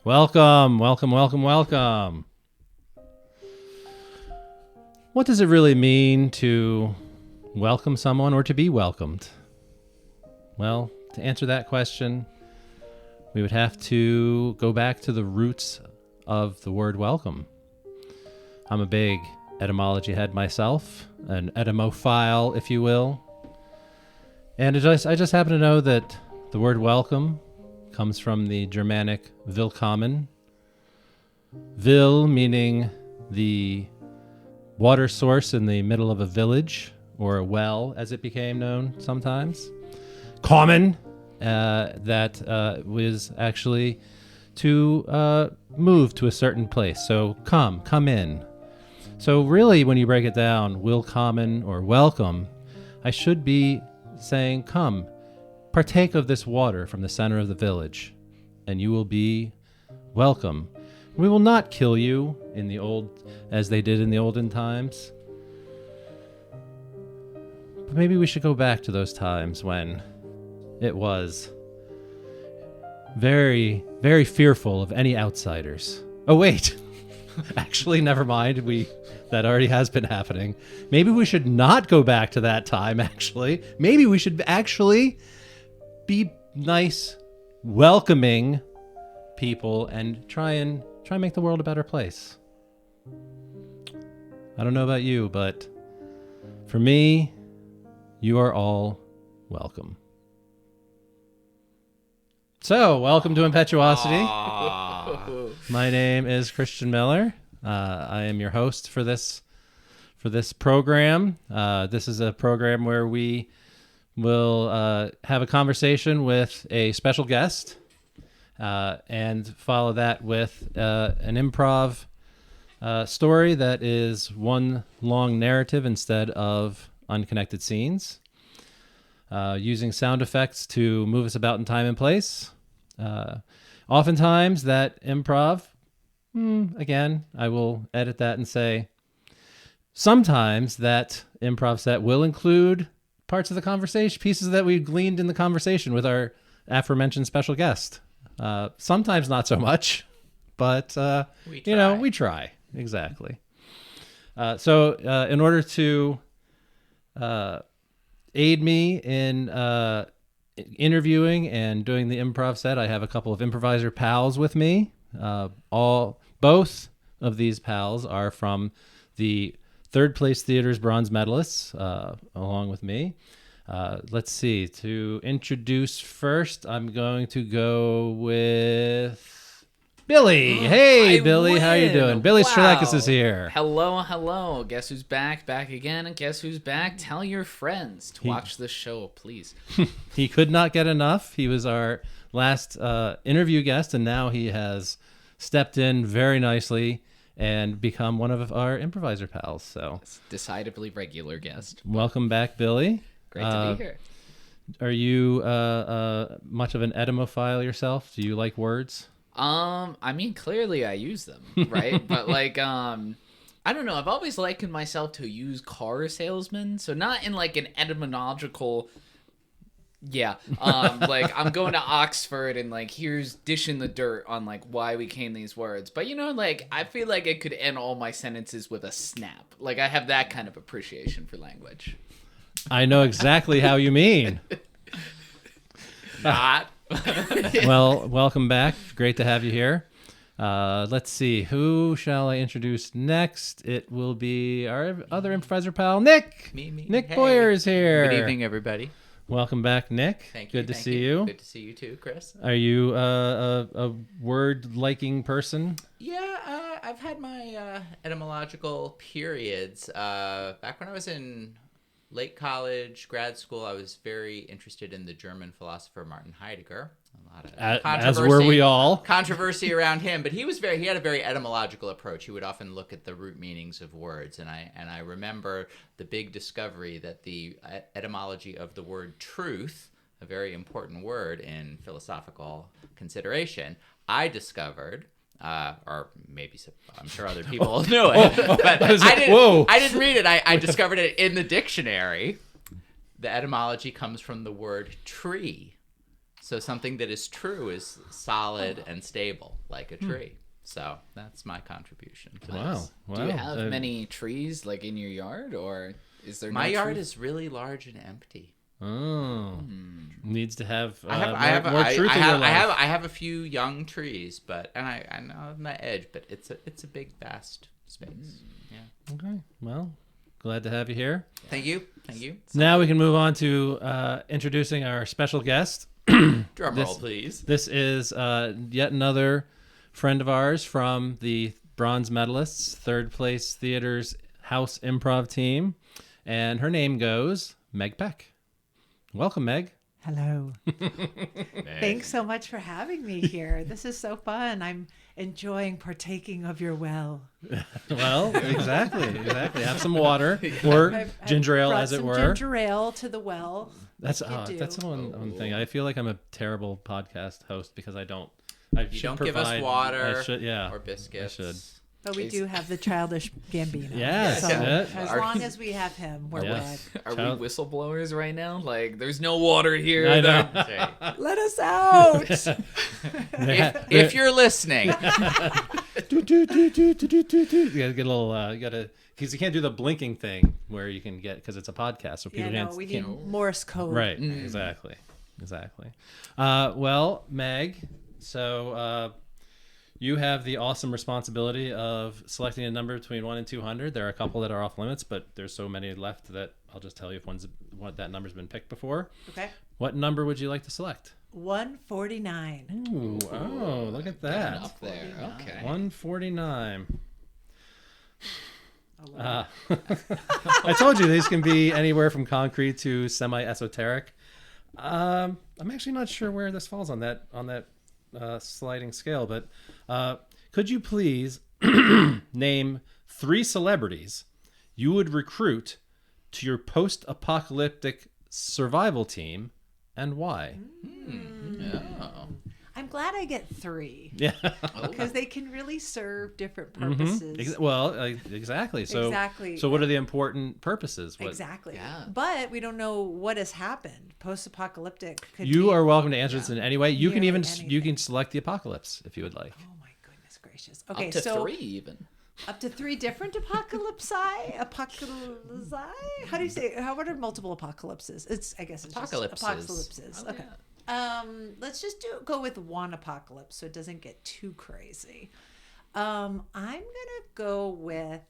Welcome, welcome, welcome, welcome. What does it really mean to welcome someone or to be welcomed? Well, to answer that question, we would have to go back to the roots of the word welcome. I'm a big etymology head myself, an etymophile, if you will. And I just happen to know that the word welcome comes from the Germanic willkommen. Will meaning the water source in the middle of a village, or a well as it became known sometimes. Common, that was actually to move to a certain place. So come in. So really, when you break it down, willkommen or welcome, I should be saying, come, partake of this water from the center of the village, and you will be welcome. We will not kill you as they did in the olden times. But maybe we should go back to those times when it was very, very fearful of any outsiders. Oh, wait. Actually, never mind. That already has been happening. Maybe we should not go back to that time, actually. Maybe we should actually be nice, welcoming people and try and make the world a better place. I don't know about you, but for me, you are all welcome. So, welcome to Impetuosity. My name is Christian Miller. I am your host for this program. This is a program where we will have a conversation with a special guest and follow that with an improv story that is one long narrative instead of unconnected scenes, using sound effects to move us about in time and place. Oftentimes that improv, again, I will edit that and say, sometimes that improv set will include parts of the conversation, pieces that we gleaned in the conversation with our aforementioned special guest. Sometimes not so much, but we try. Exactly. So in order to aid me in interviewing and doing the improv set, I have a couple of improviser pals with me. Both of these pals are from the Third Place Theater's bronze medalists, along with me. Let's see. To introduce first, I'm going to go with Billy. Hey, Billy. How you doing? Billy Strelakis is here. Hello. Guess who's back? Back again. And guess who's back? Tell your friends to watch the show, please. He could not get enough. He was our last interview guest, and now he has stepped in very nicely and become one of our improviser pals. So decidedly regular guest. Welcome back, Billy. Great to be here. Are you much of an etymophile yourself? Do you like words? I mean, clearly I use them, right? But I don't know. I've always likened myself to a used car salesman. So not in like an etymological. Yeah, I'm going to Oxford and here's dishing the dirt on why we came these words. But I feel like it could end all my sentences with a snap. I have that kind of appreciation for language. I know exactly how you mean. Not. Well, welcome back. Great to have you here. Let's see. Who shall I introduce next? It will be our other improviser pal, Nick. Me. Nick Hey. Boyer is here. Good evening, everybody. Welcome back, Nick. Thank you. Good to see you. Good to see you too, Chris. Are you a word-liking person? Yeah, I've had my etymological periods. Back when I was in late college, grad school, I was very interested in the German philosopher Martin Heidegger. A lot of as were we all. Controversy around him, but he had a very etymological approach. He would often look at the root meanings of words, and I remember the big discovery that the etymology of the word truth, a very important word in philosophical consideration, I discovered. Or maybe I'm sure other people knew it, but I didn't read it. I discovered it in the dictionary. The etymology comes from the word tree. So something that is true is solid and stable, like a tree. So that's my contribution to this. Wow. Do you have many trees like in your yard, or is there? My no yard tree? is really large and empty. Oh, needs to have I more truth in your life. I have a few young trees, and I know on the edge, but it's a big, vast space. Yeah. Okay. Well, glad to have you here. Thank you. Now we can move on to introducing our special guest. Drum roll, please. This is yet another friend of ours from the bronze medalists, third place theater's house improv team, and her name goes Meg Peck. Welcome, Meg. Hello. Thanks so much for having me here. This is so fun. I'm enjoying partaking of your well. Well, exactly. Have some water or ginger ale, brought as it some were. ginger ale to the well. That's do. that's one thing. I feel like I'm a terrible podcast host because I don't. You don't give us water I should, yeah, or biscuits. I should. But we do have the childish Gambino. Yes, So yeah. as long as we have him, we're Yes. good. Are Child- we whistleblowers right now? Like, there's no water here. I know. That's right. Let us out. If you're listening, You gotta get a little. You gotta, because you can't do the blinking thing where you can get, because it's a podcast, so people yeah, can't. no, we can't- need Morse code. Right. Exactly. Well, Meg, so you have the awesome responsibility of selecting a number between 1 and 200. There are a couple that are off limits, but there's so many left that I'll just tell you if what that number's been picked before. Okay. What number would you like to select? 149. Ooh, oh, look at that. Up there. Okay. 149. I told you these can be anywhere from concrete to semi-esoteric. I'm actually not sure where this falls on that sliding scale, but could you please name 3 celebrities you would recruit to your post-apocalyptic survival team and why? I'm glad I get 3. Yeah. Because they can really serve different purposes. Exactly. So, Exactly. So what are the important purposes? Exactly. Yeah. But we don't know what has happened. Post-apocalyptic could You be, are welcome to answer this in any way. You can Nearly even you anything. can select the apocalypse if you would like. Oh my goodness gracious. Okay, Up to so 3 even. up to 3 different apocalypsi? How do you say? What are multiple apocalypses? I guess it's Apocalypses. just apocalypses. Oh, Okay. yeah. Let's just go with 1 apocalypse so it doesn't get too crazy. I'm gonna go with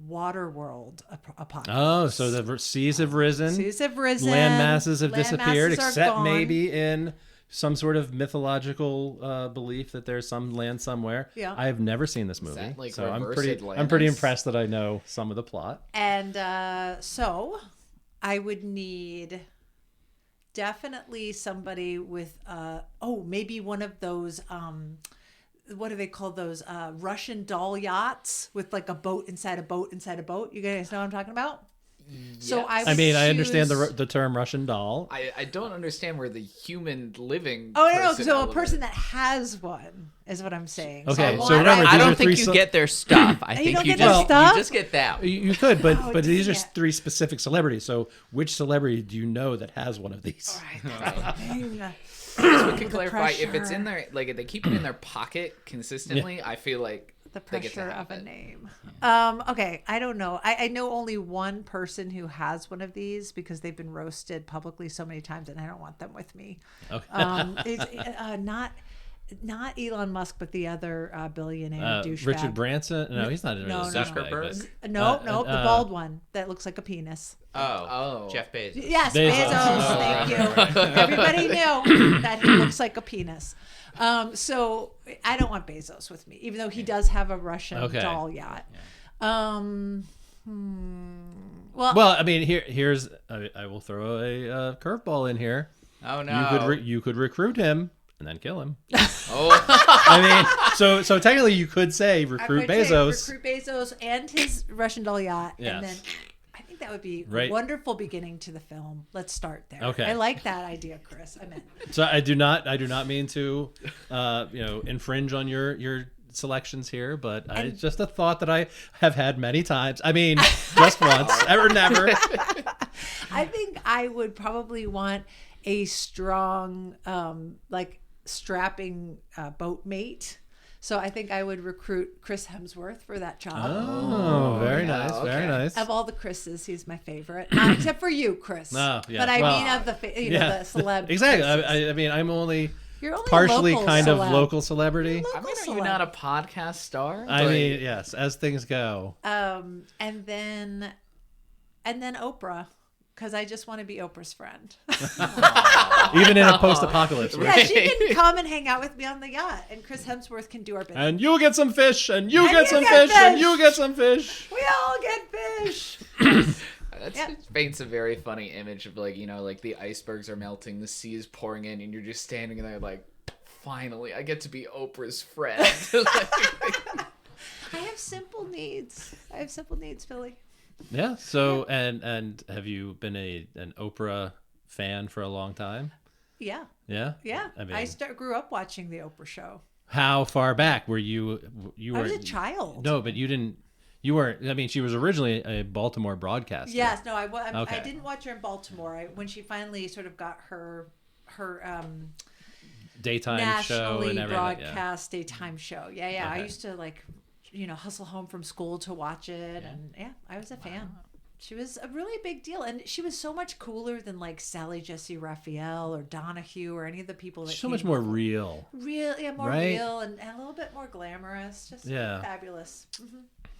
Waterworld apocalypse. Oh, so the seas have risen. Seas have risen. Land masses have land disappeared, masses are except gone. maybe in some sort of mythological belief that there's some land somewhere. Yeah. I have never seen this movie, that like so I'm reverse pretty Atlantis? impressed that I know some of the plot. And so I would need definitely somebody with maybe one of those what do they call those Russian doll yachts with like a boat inside a boat inside a boat. You guys know what I'm talking about? So Yes. I would I understand choose- the term Russian doll. I don't understand where the human living. Oh no! person So a element- person that has one is what I'm saying. Okay, I so want- remember, I these are don't think 3 you get their stuff. I You think don't you get their just stuff? you just get that. You could, but Oh, these are dang it. 3 specific celebrities. So which celebrity do you know that has one of these? All right, that's the thing. So we can clarify if it's pressure. in their like if they keep it in their pocket consistently. I feel like The they get to pressure have of a it. name. Okay, I don't know. I know only one person who has one of these because they've been roasted publicly so many times, and I don't want them with me. Okay. It's not Elon Musk, but the other billionaire douchebag. Richard Branson? No, he's not a No, no, no. douchebag, Zuckerberg? but- No, the bald one that looks like a penis. Oh, Jeff Bezos. Yes, Bezos. Bezos. Oh, Thank you. Everybody knew that he looks like a penis. So I don't want Bezos with me, even though he does have a Russian Okay. doll yacht. Well, Well, I mean, here's I will throw a curveball in here. Oh no. You could recruit him and then kill him. Oh, I mean, so technically you could say I recruit would say Bezos. recruit Bezos and his Russian doll yacht, Yes. and then I think that would be Right. a wonderful beginning to the film. Let's start there. Okay. I like that idea, Chris. I'm in. So I do not mean to, infringe on your selections here, but it's just a thought that I have had many times. I mean, just once, ever, never. I think I would probably want a strong, like strapping boat mate. So I think I would recruit Chris Hemsworth for that job. Oh, very nice, very okay. nice. Of all the Chris's, he's my favorite. Not except for you, Chris. Oh, yeah. But I Well, mean of the the celeb. Exactly. Chris's. I mean, I'm only You're only a partially local kind of celeb. local celebrity. I mean, are celeb. you not a podcast star? I Like, mean, yes, as things go. And then Oprah, because I just want to be Oprah's friend. Even in a post-apocalypse. Yeah, Right? she can come and hang out with me on the yacht, and Chris Hemsworth can do our business. And you get some fish, and you And get you some get fish, and fish. you get some fish. We all get fish. That paints a very funny image of like, you know, like the icebergs are melting, the sea is pouring in, and you're just standing there like, finally, I get to be Oprah's friend. I have simple needs. Philly. Yeah. So, and have you been an Oprah fan for a long time? Yeah. Yeah. Yeah. I mean, I grew up watching the Oprah show. how far back were you? I was a child. No, but you didn't. You weren't. I mean, she was originally a Baltimore broadcaster. Yes. No. I Okay. didn't watch her in Baltimore. When she finally sort of got her Daytime show nationally and everything. broadcast daytime show. Yeah. Yeah. I Okay. used to like, hustle home from school to watch it, and I was a fan. She was a really big deal, and she was so much cooler than like Sally Jesse Raphael or Donahue or any of the people that So came much more before. real. More Right? real and a little bit more glamorous. Just fabulous.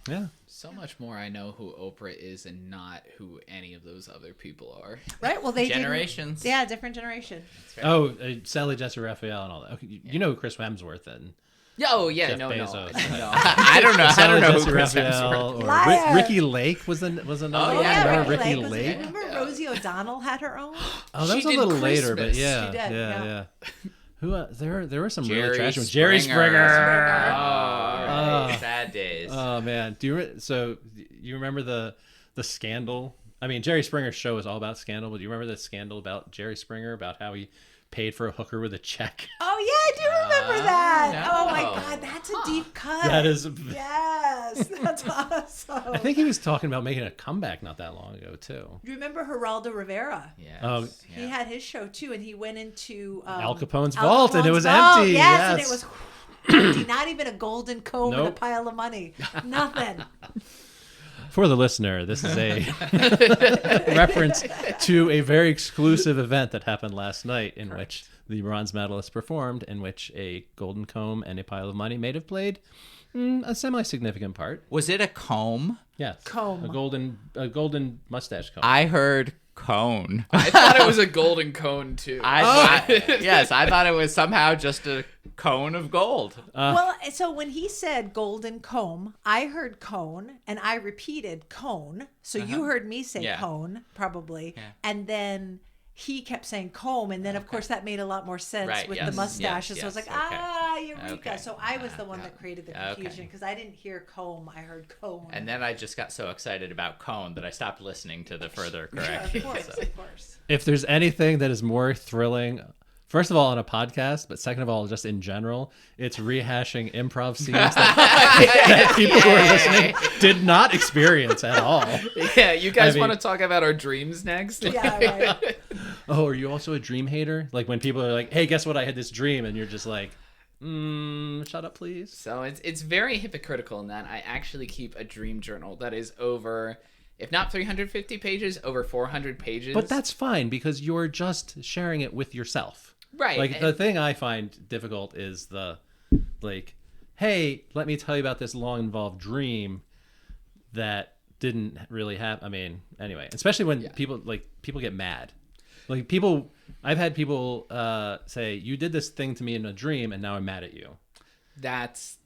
Yeah. So much more I know who Oprah is and not who any of those other people are. Right? Well, they Generations. Yeah, different generation. Oh, Sally Jesse Raphael and all that. Okay, you know Chris Hemsworth then. Oh yeah, Jeff no. I don't know. I Sally don't know who Jesse Chris Raphael Hemsworth. or Liar. Ricky Lake was another one. yeah, Ricky was- Lake. Remember Rosie O'Donnell had her own? Oh, that She was a did little later, but Christmas. yeah, She did, yeah, yeah. Who there were some really Jerry trash ones. Jerry Springer. Oh, sad days. Oh man, so you remember the scandal? I mean, Jerry Springer's show is all about scandal, but do you remember the scandal about Jerry Springer about how he paid for a hooker with a check? Oh yeah, I do remember that. no. Oh my God, that's a deep cut. That is. Yes, that's awesome. I think he was talking about making a comeback not that long ago too. Do you remember Geraldo Rivera? Yes. Oh, He had his show too, and he went into Al Capone's vault, and it was vault. empty. Yes, Yes. and it was empty. Not even a golden comb and a Nope. pile of money. Nothing. For the listener, this is a reference to a very exclusive event that happened last night in which the bronze medalists performed, in which a golden comb and a pile of money may have played a semi-significant part. Was it a comb? Yes. Comb. A golden mustache comb. I heard cone. I thought it was a golden cone too. Yes, I thought it was somehow just a cone of gold. Well, so when he said golden comb, I heard cone, and I repeated cone. So you heard me say Yeah. cone, probably. Yeah. And then he kept saying comb, and then of course that made a lot more sense Right, with yes, the mustaches. yes, so I was like, yes, eureka. Okay. So I was the one that created the Okay. confusion because I didn't hear comb, I heard cone. And then I just got so excited about cone that I stopped listening to the further Yeah, correction. of course, So- of course. If there's anything that is more thrilling, first of all, on a podcast, but second of all, just in general, it's rehashing improv scenes that people who are listening did not experience at all. Yeah, you guys I mean- want to talk about our dreams next? Yeah, right. Oh, are you also a dream hater? Like when people are like, hey, guess what? I had this dream. And you're just like, shut up, please. So it's very hypocritical in that I actually keep a dream journal that is over, if not 350 pages, over 400 pages. But that's fine because you're just sharing it with yourself. right. Like the thing I find difficult is the, like, hey, let me tell you about this long involved dream that didn't really happen. I mean, anyway, especially when people get mad. Like I've had people say, you did this thing to me in a dream and now I'm mad at you. That's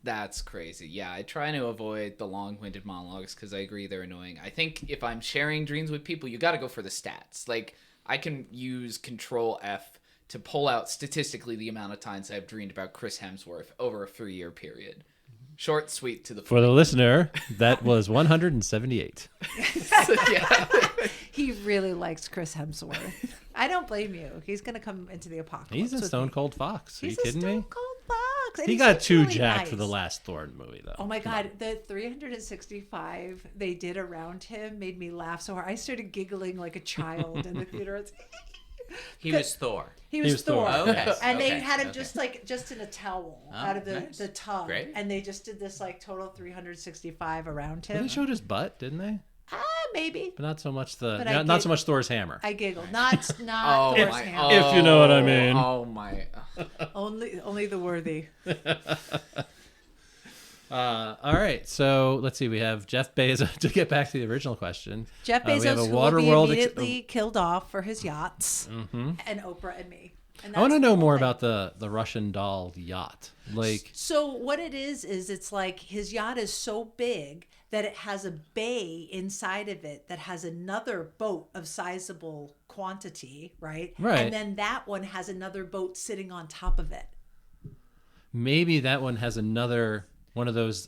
crazy. Yeah, I try to avoid the long-winded monologues because I agree they're annoying. I think if I'm sharing dreams with people, you got to go for the stats. Like, I can use Control F to pull out statistically the amount of times I've dreamed about Chris Hemsworth over a 3-year period. Short, sweet, to the For the listener, that was 178. yeah. He really likes Chris Hemsworth. I don't blame you. He's going to come into the apocalypse. He's a with Stone me. Cold Fox. Are He's you kidding a Stone me? Cold Fox. And He he got seems too really jacked nice. for the last Thorn movie, though. Oh my God, the 365 they did around him made me laugh so hard. I started giggling like a child in the theater. He was Thor. He was Thor. Okay. And they Okay. had him Okay. just in a towel Oh, out of nice. the tub. Great. And they just did this like total 365 around Well, him. they showed his butt, didn't they? Maybe. But not so much But I not did- so much Thor's hammer. I giggled. Not Oh Thor's my! hand. If you know what I mean. Oh my! Only the worthy. All right, so let's see. We have Jeff Bezos. To get back to the original question, Jeff we have Bezos, a who will be Waterworld immediately killed off for his yachts, and Oprah and me. And I want to that's know the more thing. about the Russian doll yacht. Like, So what it is it's like his yacht is so big that it has a bay inside of it that has another boat of sizable quantity, right? Right. And then that one has another boat sitting on top of it. maybe that one has another one of those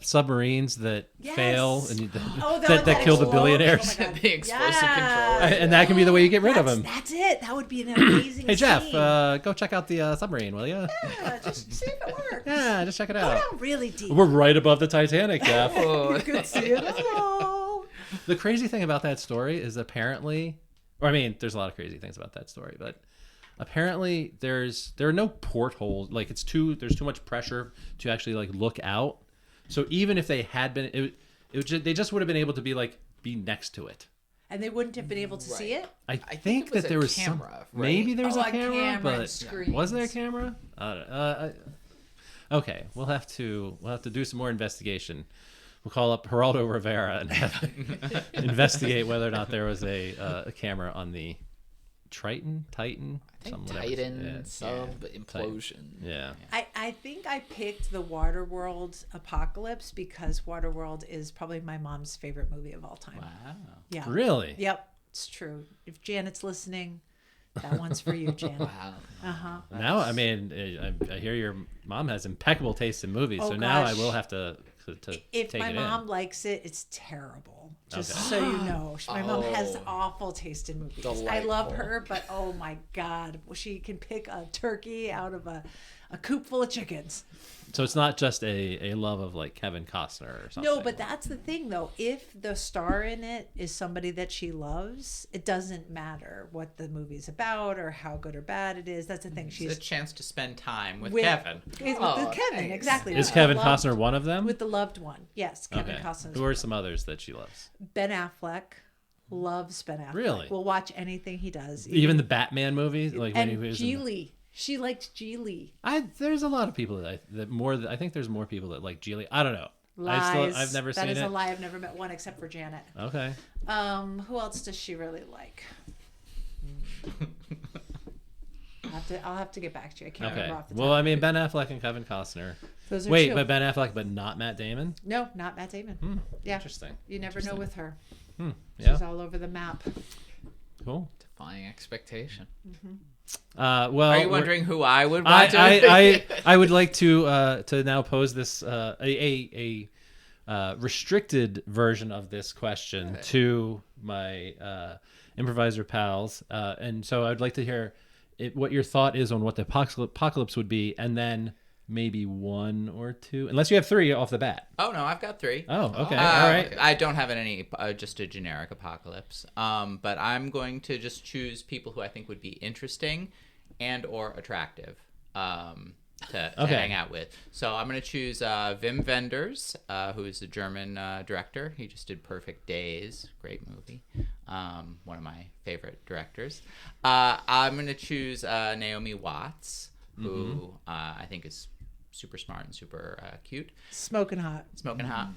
submarines that Yes. fail and Oh, that kill the explodes? billionaires. Oh my God. The explosive Yes. controller. And that can be the way you get rid of them. That's it. That would be an amazing Hey Jeff, scene. go check out the submarine, will you? Yeah, just see if it works. Yeah, just check it Go out. down really deep. We're right above the Titanic, Jeff. You could see it all. The crazy thing about that story is apparently, or I mean, there's a lot of crazy things about that story, but apparently there are no portholes. Like there's too much pressure to actually like look out. So even if they had been, they just would have been able to be next to it. And they wouldn't have been able to see it? I think think it was that a there was camera, right? maybe there was Oh, a a camera, camera and but screens. was there a camera? I don't know. Okay, we'll have to do some more investigation. We'll call up Geraldo Rivera and have investigate whether or not there was a camera on the Titan. I think Titan sub implosion. Yeah. I think I picked the Waterworld Apocalypse because Waterworld is probably my mom's favorite movie of all time. Wow. Yeah. Really? Yep, it's true. If Janet's listening, that one's for you, Janet. Wow. Uh-huh. Now, I mean, I hear your mom has impeccable taste in movies, Oh, so now I gosh. will have to If take my it mom in. likes it, it's terrible. Just Okay. so you know. My mom has Oh. awful taste in movies. I love Delightful. her, but oh my God. She can pick a turkey out of a coop full of chickens. So it's not just a love of like Kevin Costner or something. No, but that's the thing, though. If the star in it is somebody that she loves, it doesn't matter what the movie's about or how good or bad it is. That's the thing. It's She's a chance to spend time with with Kevin. With Oh, Kevin, thanks. exactly. Is With Kevin the loved- Costner one of them? with the loved one? Yes, Kevin Okay. Costner. Who are some others that she loves? Ben Affleck loves Ben Affleck. Really? We'll watch anything he does. Even the Batman movies, like when he and was in- Geely. She liked Geely. There's a lot of people I think there's more people that like Geely. I don't know. Lies. I've never That seen is it. a lie. I've never met one except for Janet. Okay. Who else does she really like? I'll have to get back to you. I can't Okay. remember off the top. Well, I mean Ben Affleck and Kevin Costner. Those are Wait, two. but Ben Affleck, but not Matt Damon. No, not Matt Damon. Yeah. Interesting. You never know with her. Yeah. She's all over the map. Cool. Defying expectation. Well, Are you we're- wondering who I would want to? I would like to now pose this a restricted version of this question to my improviser pals, and so I'd like to hear what your thought is on what the apocalypse would be, and then maybe one or two, unless you have three off the bat. Oh no, I've got three. Oh, okay, all right. I don't have any, just a generic apocalypse. But I'm going to just choose people who I think would be interesting and or attractive to hang out with. So I'm going to choose Wim Wenders, who is the German director. He just did Perfect Days, great movie. One of my favorite directors. I'm going to choose Naomi Watts, who I think is super smart and super cute. Smoking hot. Smoking hot.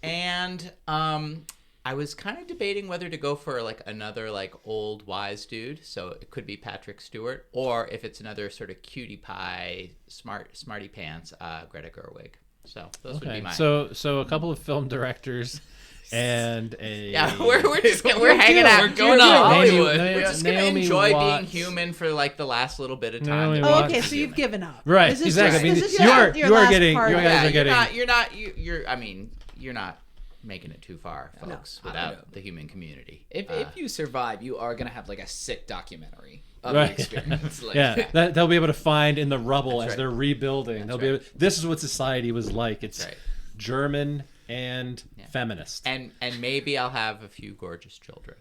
And I was kind of debating whether to go for like another like old wise dude, so it could be Patrick Stewart, or if it's another sort of cutie pie, smarty pants, Greta Gerwig. So those would be mine. So a couple of film directors and a we're hanging out. We're going to Naomi- Hollywood. We're just gonna Naomi enjoy Watts. being human for like the last little bit of time. Naomi that Oh, we Watts. okay. can So be you've human. given up. Right, This is exactly. Just, I mean, this is you your- are- your you are last getting- part you of guys it. are getting- I mean, you're not making it too far, folks, I don't know. without the human community. If you survive, you are gonna have like a sick documentary of Right. the experience. Like, Yeah, that they'll be able to find in the rubble as right. they're rebuilding. They'll be able, this is what society was like. It's right. German and feminist. And maybe I'll have a few gorgeous children.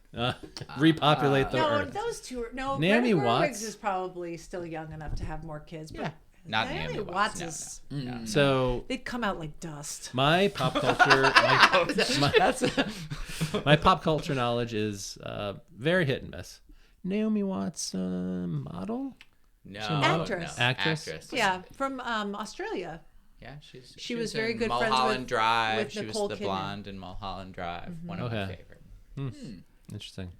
Repopulate the No, earth. those two are no. Naomi Greta Gerwig Watts is probably still young enough to have more kids. But Not Naomi Naomi Watts Watts. is. So They'd come out like dust. my pop culture, my pop culture knowledge is very hit and miss. Naomi Watts, model, No, Actress. no. Actress? Yeah, from Australia. Yeah, She was in very good friends Mulholland Drive. with she Nicole was the Kidman. blonde in Mulholland Drive. One of my Okay. favorite. Interesting.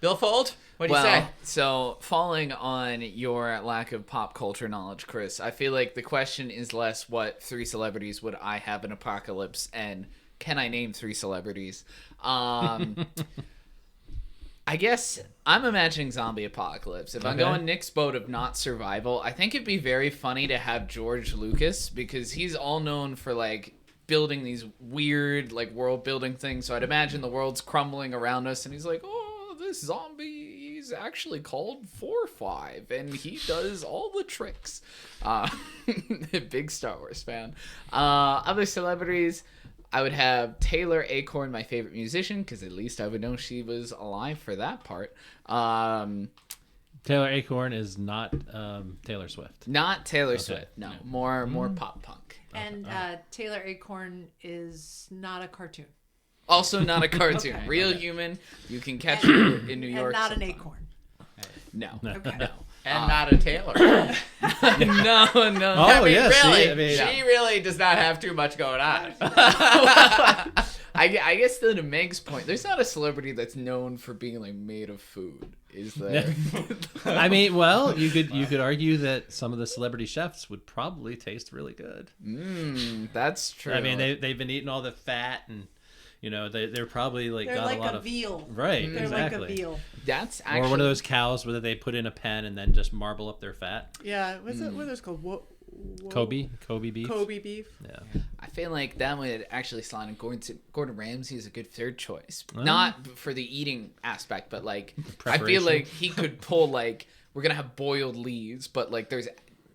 Bill Fold, what do Well, you say? so falling on your lack of pop culture knowledge, Chris, I feel like the question is less what 3 celebrities would I have in Apocalypse and can I name 3 celebrities? I guess I'm imagining zombie apocalypse. If I'm Okay. going Nick's boat of not survival, I think it'd be very funny to have George Lucas because he's all known for like building these weird like world building things. So I'd imagine the world's crumbling around us and he's like, oh, this zombie, he's actually called 4-5 and he does all the tricks. Big Star Wars fan. Other celebrities, I would have Taylor Acorn, my favorite musician, because at least I would know she was alive for that part. Taylor Acorn is not Taylor Swift. Not Taylor Swift, no. More pop punk. And Taylor Acorn is not a cartoon. Also not a cartoon. Okay. Real human. You can catch her in New York. And not an sometime. acorn. No. Okay. No. And not a Taylor. No. Oh, I mean, yeah, really, see, I mean- she really does not have too much going on. I guess though to Meg's point, there's not a celebrity that's known for being like made of food, is there? I mean, well, you could argue that some of the celebrity chefs would probably taste really good. That's true. I mean, they've been eating all the fat, and you know they're probably like They're got like a lot a of veal. right, They're exactly. like a veal. That's actually Or one of those cows where they put in a pen and then just marble up their fat. Yeah, what's it? What are those called? Kobe beef. Kobe beef. Yeah. I feel like that would actually slide in. Gordon Ramsay is a good third choice. Not for the eating aspect, but like I feel Preparation. like he could pull like we're gonna have boiled leaves, but like there's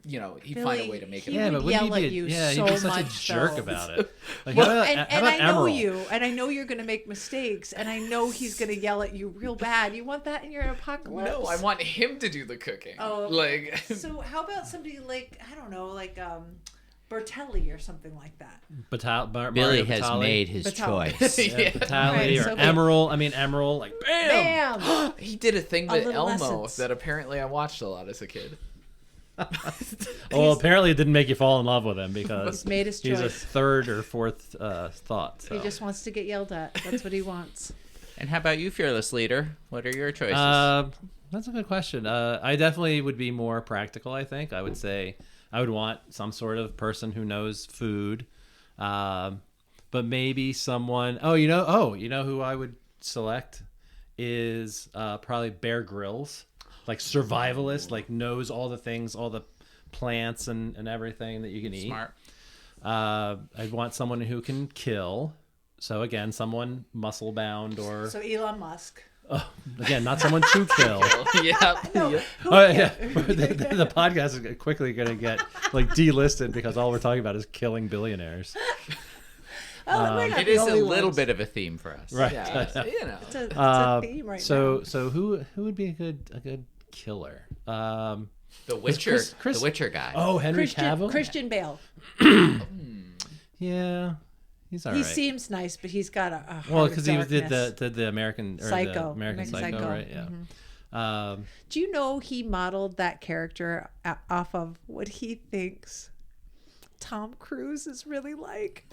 he'd find a way to make it. he Yeah, would but wouldn't yell he be? at you Yeah, so he'd be such a much, jerk though. about it. Like, Well, how about, and how I about know Emerald? you, and I know you're going to make mistakes, and I know he's going to yell at you real bad. You want that in your apocalypse? No, I want him to do the cooking. Oh, like So how about somebody like, I don't know, like Bertelli or something like that? Billy Mario has Batali. made his Batali. choice. Yeah, Batali Right, or so good. Emerald. I mean, Emerald, like bam! Bam! he did a thing A with little Elmo essence. that apparently I watched a lot as a kid. Well, apparently it didn't make you fall in love with him because He's made his he's a choice. third or fourth thought. So. He just wants to get yelled at. That's what he wants. And how about you, fearless leader? What are your choices? That's a good question. I definitely would be more practical, I think. I would say I would want some sort of person who knows food. But maybe someone you know who I would select is probably Bear Grylls. Like survivalist, like knows all the things, all the plants and everything that you can eat. Smart. I'd want someone who can kill. So again, someone muscle bound or So Elon Musk. again, not someone to kill. Yeah. No, Oh yeah, the podcast is quickly going to get like delisted because all we're talking about is killing billionaires. we're not It the is a only little ones. bit of a theme for us. Right. Yeah. It's a theme right now. So who would be a good killer? The Witcher, Chris- the Witcher guy. Oh, Henry Cavill. Christian Bale. Yeah, he's all He right. seems nice, but he's got a heart Well, of because he did darkness. the American or Psycho. the American Psycho, Psycho. right? Yeah. Do you know he modeled that character off of what he thinks Tom Cruise is really like?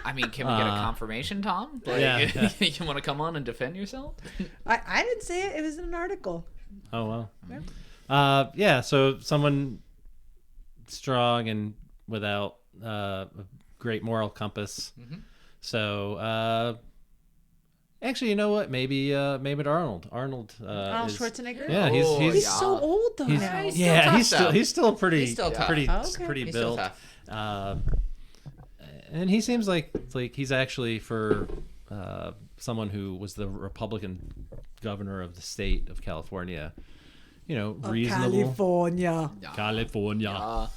I mean, can we get a confirmation, Tom? Like, Yeah. you want to come on and defend yourself? I didn't say it. It was in an article. Oh well. Yeah. So someone strong and without a great moral compass. So actually, you know what? Maybe Arnold. Arnold Arnold is, Schwarzenegger. Yeah, Oh, he's He's so old though now. He's yeah, tough, he's still though. he's still pretty He's still tough. pretty Okay. pretty He's still built. tough. And he seems like he's actually for someone who was the Republican governor of the state of California. You know, reasonable. California. California.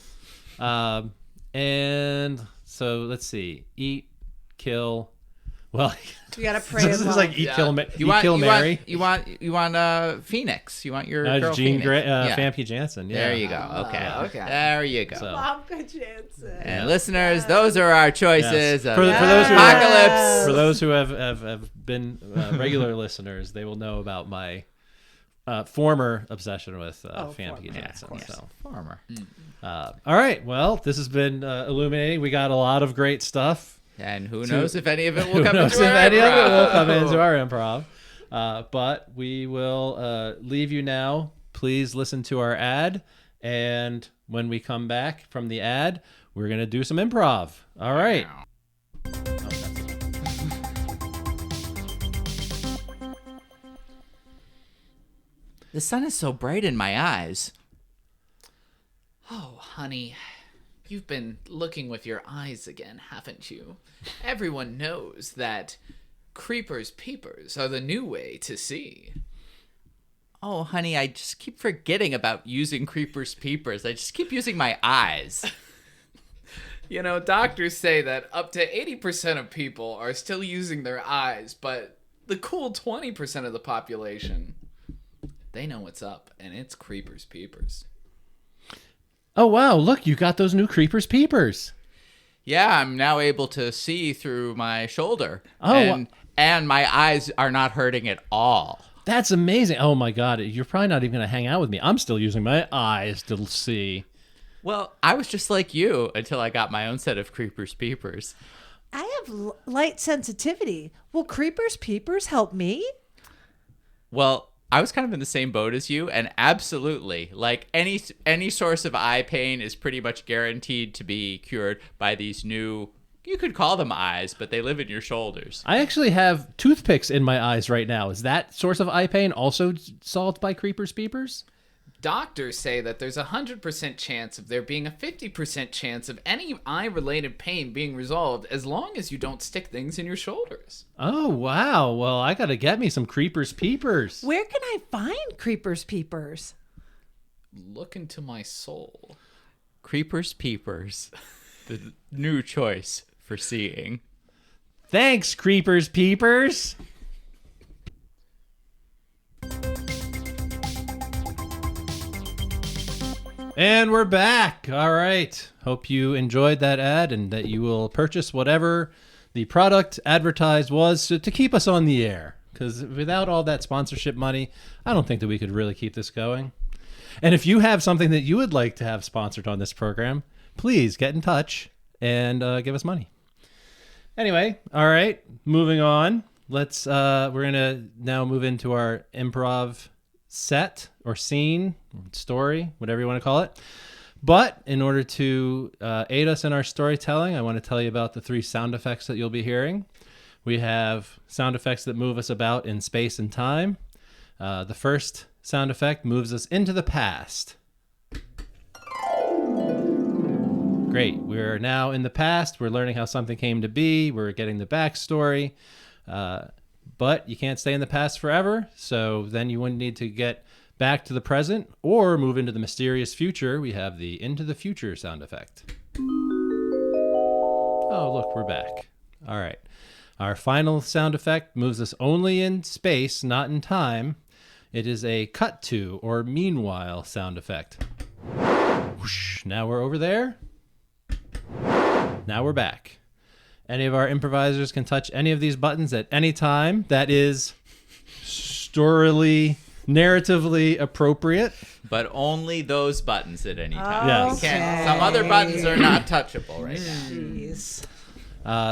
And So let's see. Eat, kill. Well, You gotta pray. this and is love. like eat, kill, Mary. Mary. You want Phoenix. You want your girl Jean Phoenix. Famke Janssen. Yeah. There you go. Okay. Okay. There you go. So- Momka Jansen. And listeners, those are our choices. Yes. Of For those who Apocalypse. For those who have been regular listeners, they will know about my former obsession with Famke Janssen. So. Former. All right. Well, this has been illuminating. We got a lot of great stuff. And who knows if any of it will Who come knows into if our any of it will improv. come into our improv. But we will leave you now. Please listen to our ad. And when we come back from the ad, we're going to do some improv. All right. The sun is so bright in my eyes. Oh, honey, you've been looking with your eyes again, haven't you? Everyone knows that creepers peepers are the new way to see. Oh, honey, I just keep forgetting about using creepers peepers. I just keep using my eyes. You know, doctors say that up to 80% of people are still using their eyes, but the cool 20% of the population, they know what's up, and it's creepers peepers. Oh, wow. Look, you got those new Creepers Peepers. Yeah, I'm now able to see through my shoulder. Oh. And my eyes are not hurting at all. That's amazing. Oh, my God. You're probably not even going to hang out with me. I'm still using my eyes to see. Well, I was just like you until I got my own set of creepers peepers. I have light sensitivity. Will creepers peepers help me? Well, I was kind of in the same boat as you, and absolutely, like any source of eye pain is pretty much guaranteed to be cured by these new, you could call them eyes, but they live in your shoulders. I actually have toothpicks in my eyes right now. Is that source of eye pain also solved by Creepers Peepers? Doctors say that there's a 100% chance of there being a 50% chance of any eye-related pain being resolved as long as you don't stick things in your shoulders. Oh, wow. Well, I got to get me some Creepers Peepers. Where can I find creepers peepers? Look into my soul. Creepers peepers, the new choice for seeing. Thanks, Creepers Peepers. And we're back. All right. Hope you enjoyed that ad and that you will purchase whatever the product advertised was to keep us on the air. Because without all that sponsorship money, I don't think that we could really keep this going. And if you have something that you would like to have sponsored on this program, please get in touch and give us money. Anyway, all right, moving on. We're gonna now move into our improv set or scene, story, whatever you want to call it. But in order to aid us in our storytelling, I want to tell you about the 3 sound effects that you'll be hearing. We have sound effects that move us about in space and time. The first sound effect moves us into the past. Great. We're now in the past. We're learning how something came to be. We're getting the backstory. But you can't stay in the past forever. So then you wouldn't need to get back to the present or move into the mysterious future. We have the into the future sound effect. Oh, look, we're back. All right. Our final sound effect moves us only in space, not in time. It is a cut to or meanwhile sound effect. Whoosh, now we're over there. Now we're back. Any of our improvisers can touch any of these buttons at any time. That is narratively appropriate. But only those buttons at any time. Yes. You can't, some other buttons are not touchable right now. Jeez.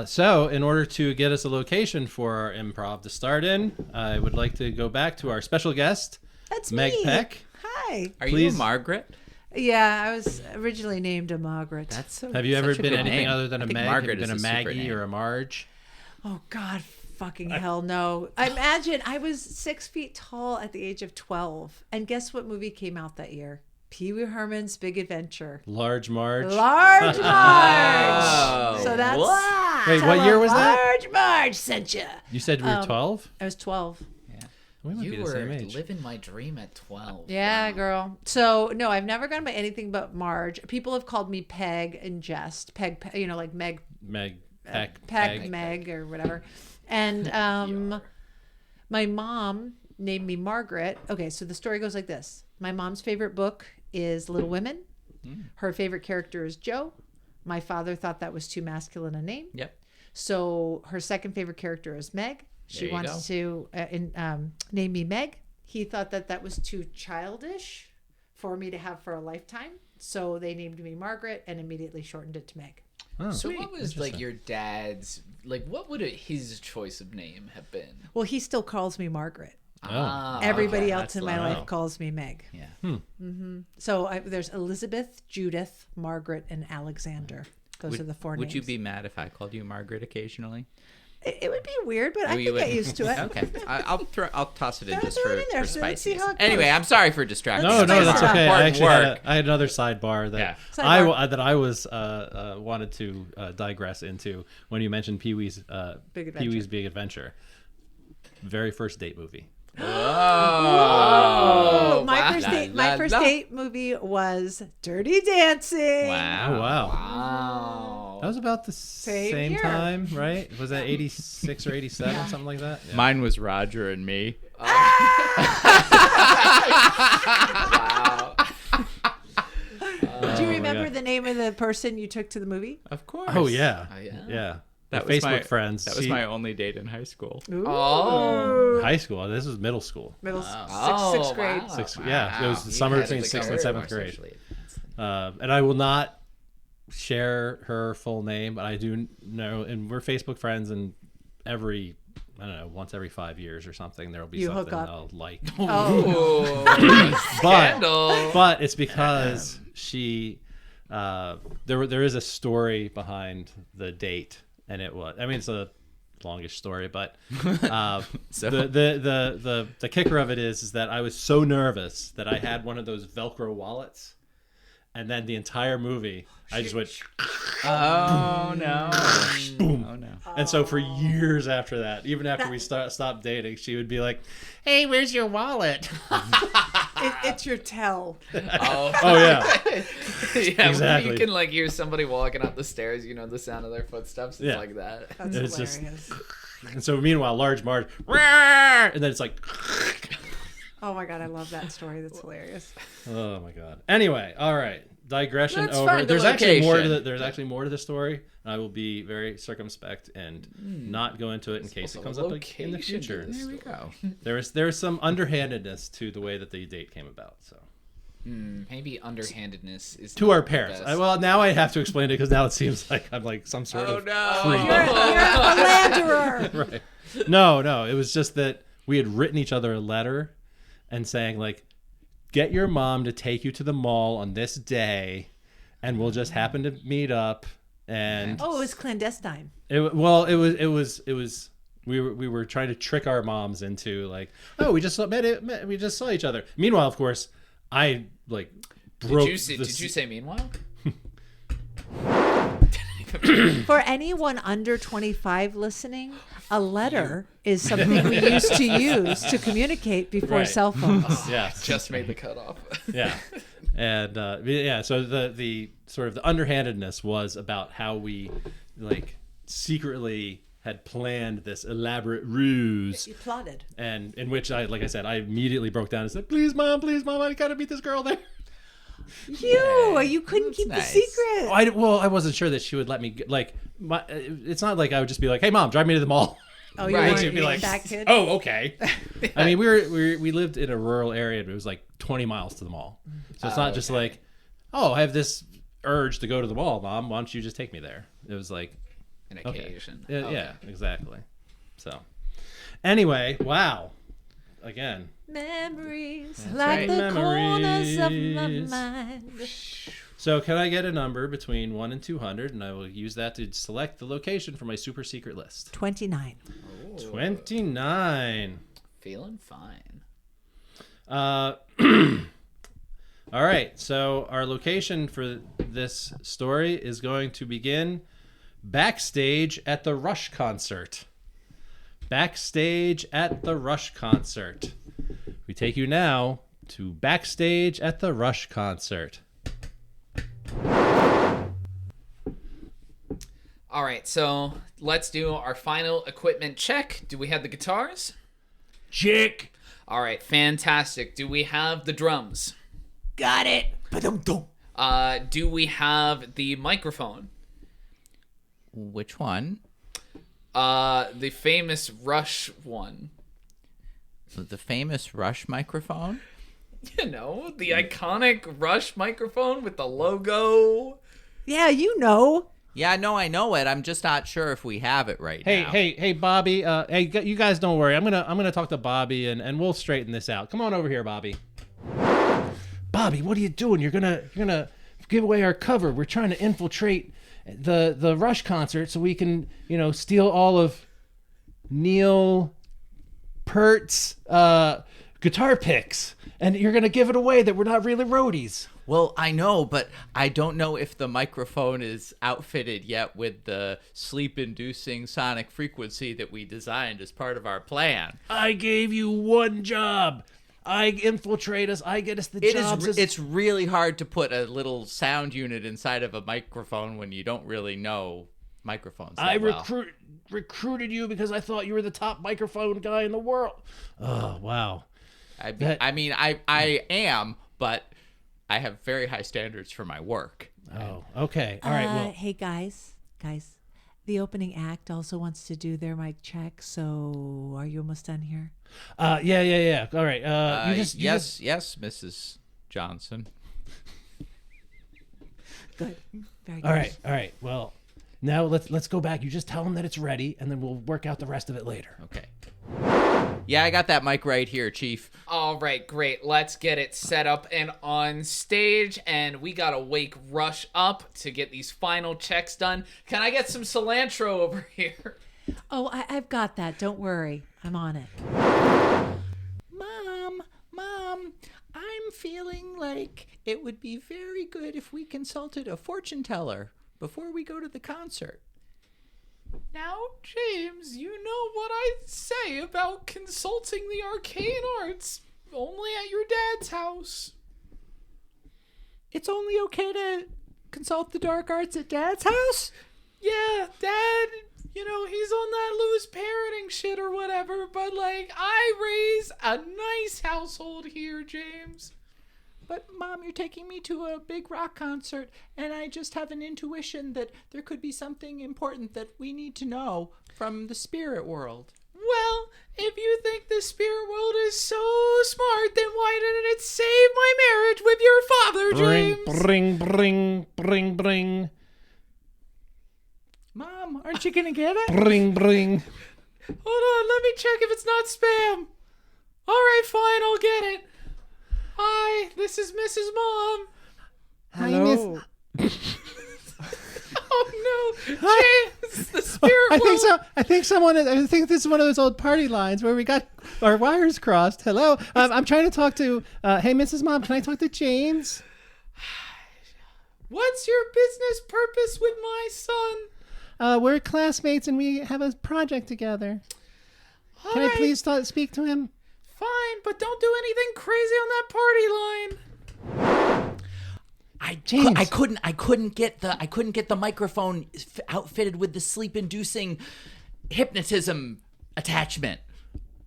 So in order to get us a location for our improv to start in, I would like to go back to our special guest, That's Meg me. Peck. Hi. Are Please. you a Margaret? Yeah, I was originally named a Margaret. That's so. Have you ever such a been good anything name. other than I a think Meg? Margaret Have you been is a a super Maggie name. or a Marge? Oh God, fucking hell no. Imagine I was 6 feet tall at the age of 12. And guess what movie came out that year? Pee Wee Herman's Big Adventure. Large Marge. Large Marge. Oh, So that's what? Wait, what year was that? Large Marge sent you. You said you were 12? I was 12. We might be You the were same age. living my dream at 12. Yeah, Wow. girl. So no, I've never gone by anything but Marge. People have called me Peg in jest. Peg, like Meg Meg Peck. Peck, Meg, or whatever. And my mom named me Margaret. Okay, so the story goes like this. My mom's favorite book is Little Women. Her favorite character is Joe. My father thought that was too masculine a name. Yep. So her second favorite character is Meg. She wanted to name me Meg. He thought that was too childish for me to have for a lifetime. So they named me Margaret and immediately shortened it to Meg. Oh, So what was like your dad's, like what would his choice of name have been? Well, he still calls me Margaret. Ah, Everybody okay. else in my life calls me Meg. Yeah. So there's Elizabeth, Judith, Margaret, and Alexander. Those are the four names. Would you be mad if I called you Margaret occasionally? It would be weird, but I You could get would? used to it. Okay. I'll toss it in Throw just it for, in there for so let's see spiciness. how it Anyway, goes. I'm sorry for distracting. No, you. that's It's okay. I important actually work. I had another sidebar that Yeah. I was wanted to digress into when you mentioned Pee-wee's Big Adventure. Pee-wee's Big Adventure. Very first date movie. Oh, my wow. first date movie was Dirty Dancing. Wow. Oh wow. Wow. That was about the same year. time, right? Was that 86 or 87, something like that? Yeah. Mine was Roger and me. Wow. Do you my remember God. the name of the person you took to the movie? Of course. Oh yeah. Oh, yeah? Yeah. That We're was Facebook my friends. That was my only date in high school. Ooh. Oh. high school. This was middle school. Sixth grade. Wow. Yeah, it was the summer between 6th and 7th grade. And I will not share her full name, but I do know, and we're Facebook friends, and once every 5 years or something, there will be You something hook up. I'll like. Oh. but it's because she, there is a story behind the date, and it's a longish story, but So- the kicker of it is that I was so nervous that I had one of those Velcro wallets. And then the entire movie, I just went, Oh no. boom. Oh no. And so for years after that, even after we stopped dating, she would be like, "Hey, where's your wallet?" It's your tell. Oh. Oh yeah, Yeah, Exactly. you can like hear somebody walking up the stairs, the sound of their footsteps. It's Yeah. like that. That's It's just- hilarious. and so meanwhile, large Marge, "Rawr!" and then it's like, Oh my god, I love that story. That's hilarious. oh my god. Anyway, all right, digression Let's over. find the There's actually more to location. there's actually more to the story, and I will be very circumspect and not go into it in case it comes up in the Location to future. this There we go. There is some underhandedness to the way that the date came about. So. Maybe underhandedness is To not our the parents. best. Well, now I have to explain it because now it seems like I'm like some sort Oh of no. creep. You're a philanderer. Right. No. It was just that we had written each other a letter and saying like, get your mom to take you to the mall on this day, and we'll just happen to meet up. And Oh, it was clandestine. it was. We were trying to trick our moms into like, oh, we just saw each other. Meanwhile, of course, I like broke. Did you say meanwhile? For anyone under 25 listening, a letter is something we used to use to communicate before Right. cell phones. Yeah. Just made the cutoff. Yeah. And so the sort of the underhandedness was about how we like secretly had planned this elaborate ruse, You plotted. and in which I immediately broke down and said, please mom, I gotta meet this girl there. You couldn't keep nice. the secret. I wasn't sure that she would let me it's not like I would just be like, hey mom, drive me to the mall. Oh, you Right. weren't She'd be being like, that kid? oh, okay. I mean, we lived in a rural area, but it was like 20 miles to the mall. So it's not just like, oh, I have this urge to go to the mall, mom. Why don't you just take me there? It was like, An okay. occasion. Yeah, Okay. yeah, exactly. So, anyway, wow. Again, Memories right. like the corners of my Memories. mind. so can I get a number between 1 and 200, and I will use that to select the location for my super secret list. 29. 29. Feeling fine. All right, so our location for this story is going to begin backstage at the Rush concert. Backstage at the Rush concert. We take you now to Backstage at the Rush concert. All right, so let's do our final equipment check. Do we have the guitars? Check. All right, fantastic. Do we have the drums? Got it. Ba-dum-dum. Do we have the microphone? Which one? The famous Rush one. The famous Rush microphone? You know, the iconic Rush microphone with the logo. Yeah, you know. Yeah, no, I know it. I'm just not sure if we have it right now. Hey, Bobby. Hey, you guys don't worry. I'm gonna talk to Bobby and we'll straighten this out. Come on over here, Bobby. Bobby, what are you doing? You're gonna give away our cover. We're trying to infiltrate the Rush concert so we can, steal all of Neil Peart's guitar picks. And you're gonna give it away that we're not really roadies. Well, I know, but I don't know if the microphone is outfitted yet with the sleep-inducing sonic frequency that we designed as part of our plan. I gave you one job. I infiltrate us. I get us the jobs. It's really hard to put a little sound unit inside of a microphone when you don't really know microphones that well. Recruited you because I thought you were the top microphone guy in the world. Oh, wow. I am, but I have very high standards for my work. Oh, okay. All right. Well, Hey, guys. The opening act also wants to do their mic check, so are you almost done here? Yeah. All right. Yes, Mrs. Johnson. Good. Very good. All right. Well, now let's go back. You just tell them that it's ready, and then we'll work out the rest of it later. Okay. Yeah, I got that mic right here, Chief. All right, great. Let's get it set up and on stage, and we gotta wake Rush up to get these final checks done. Can I get some cilantro over here? Oh, I've got that. Don't worry. I'm on it. Mom, I'm feeling like it would be very good if we consulted a fortune teller before we go to the concert. Now, James, you know what I say about consulting the arcane arts only at your dad's house. It's only okay to consult the dark arts at Dad's house? Yeah, Dad, he's on that loose parenting shit or whatever, but, I raise a nice household here, James. But, Mom, you're taking me to a big rock concert, and I just have an intuition that there could be something important that we need to know from the spirit world. Well, if you think the spirit world is so smart, then why didn't it save my marriage with your father, James? Bring. Mom, aren't you going to get it? Bring. Hold on, let me check if it's not spam. All right, fine, I'll get it. Hi, this is Mrs. Mom. Hello. Oh no, James, the spirit world. I think this is one of those old party lines where we got our wires crossed. Hello. I'm trying to talk to hey, Mrs. Mom, can I talk to James? What's your business purpose with my son? We're classmates and we have a project together. Can I please speak to him? Fine, but don't do anything crazy on that party line. I couldn't get the microphone outfitted with the sleep-inducing hypnotism attachment.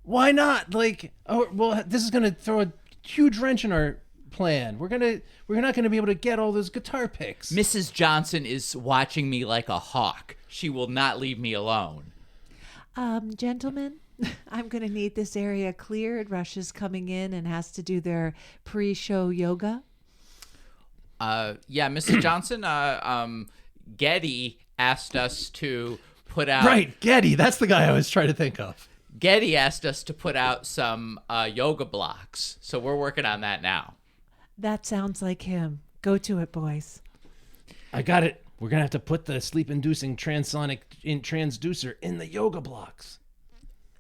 Why not? This is gonna throw a huge wrench in our plan. We're not gonna be able to get all those guitar picks. Mrs. Johnson is watching me like a hawk. She will not leave me alone. Gentlemen, I'm going to need this area cleared. Rush is coming in and has to do their pre-show yoga. Yeah, Mrs. Johnson, Getty asked us to put out... Right, Getty. That's the guy I was trying to think of. Getty asked us to put out some yoga blocks, so we're working on that now. That sounds like him. Go to it, boys. I got it. We're going to have to put the sleep-inducing transducer in the yoga blocks.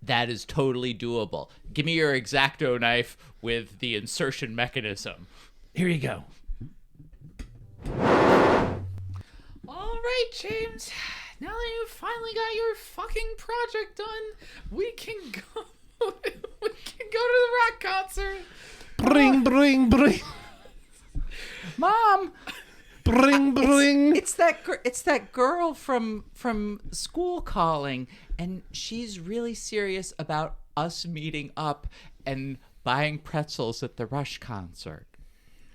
That is totally doable. Give me your X-Acto knife with the insertion mechanism. Here you go. All right, James. now that you finally got your fucking project done, we can go. We can go to the rock concert. Bring, bring, bring, Mom, bring. it's that girl from school calling, and she's really serious about us meeting up and buying pretzels at the Rush concert.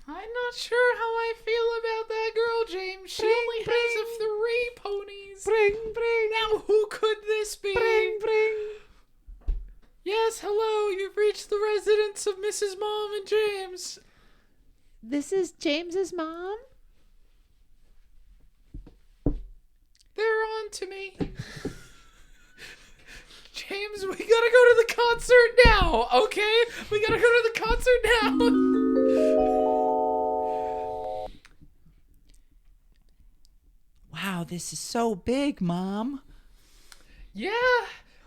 I'm not sure how I feel about that girl, James. She only has 3 ponies. Now, who could this be? Yes, hello. You've reached the residence of Mrs. Mom and James. This is James's mom? They're on to me. James, we gotta go to the concert now, okay? We gotta go to the concert now. Wow, this is so big, Mom. Yeah,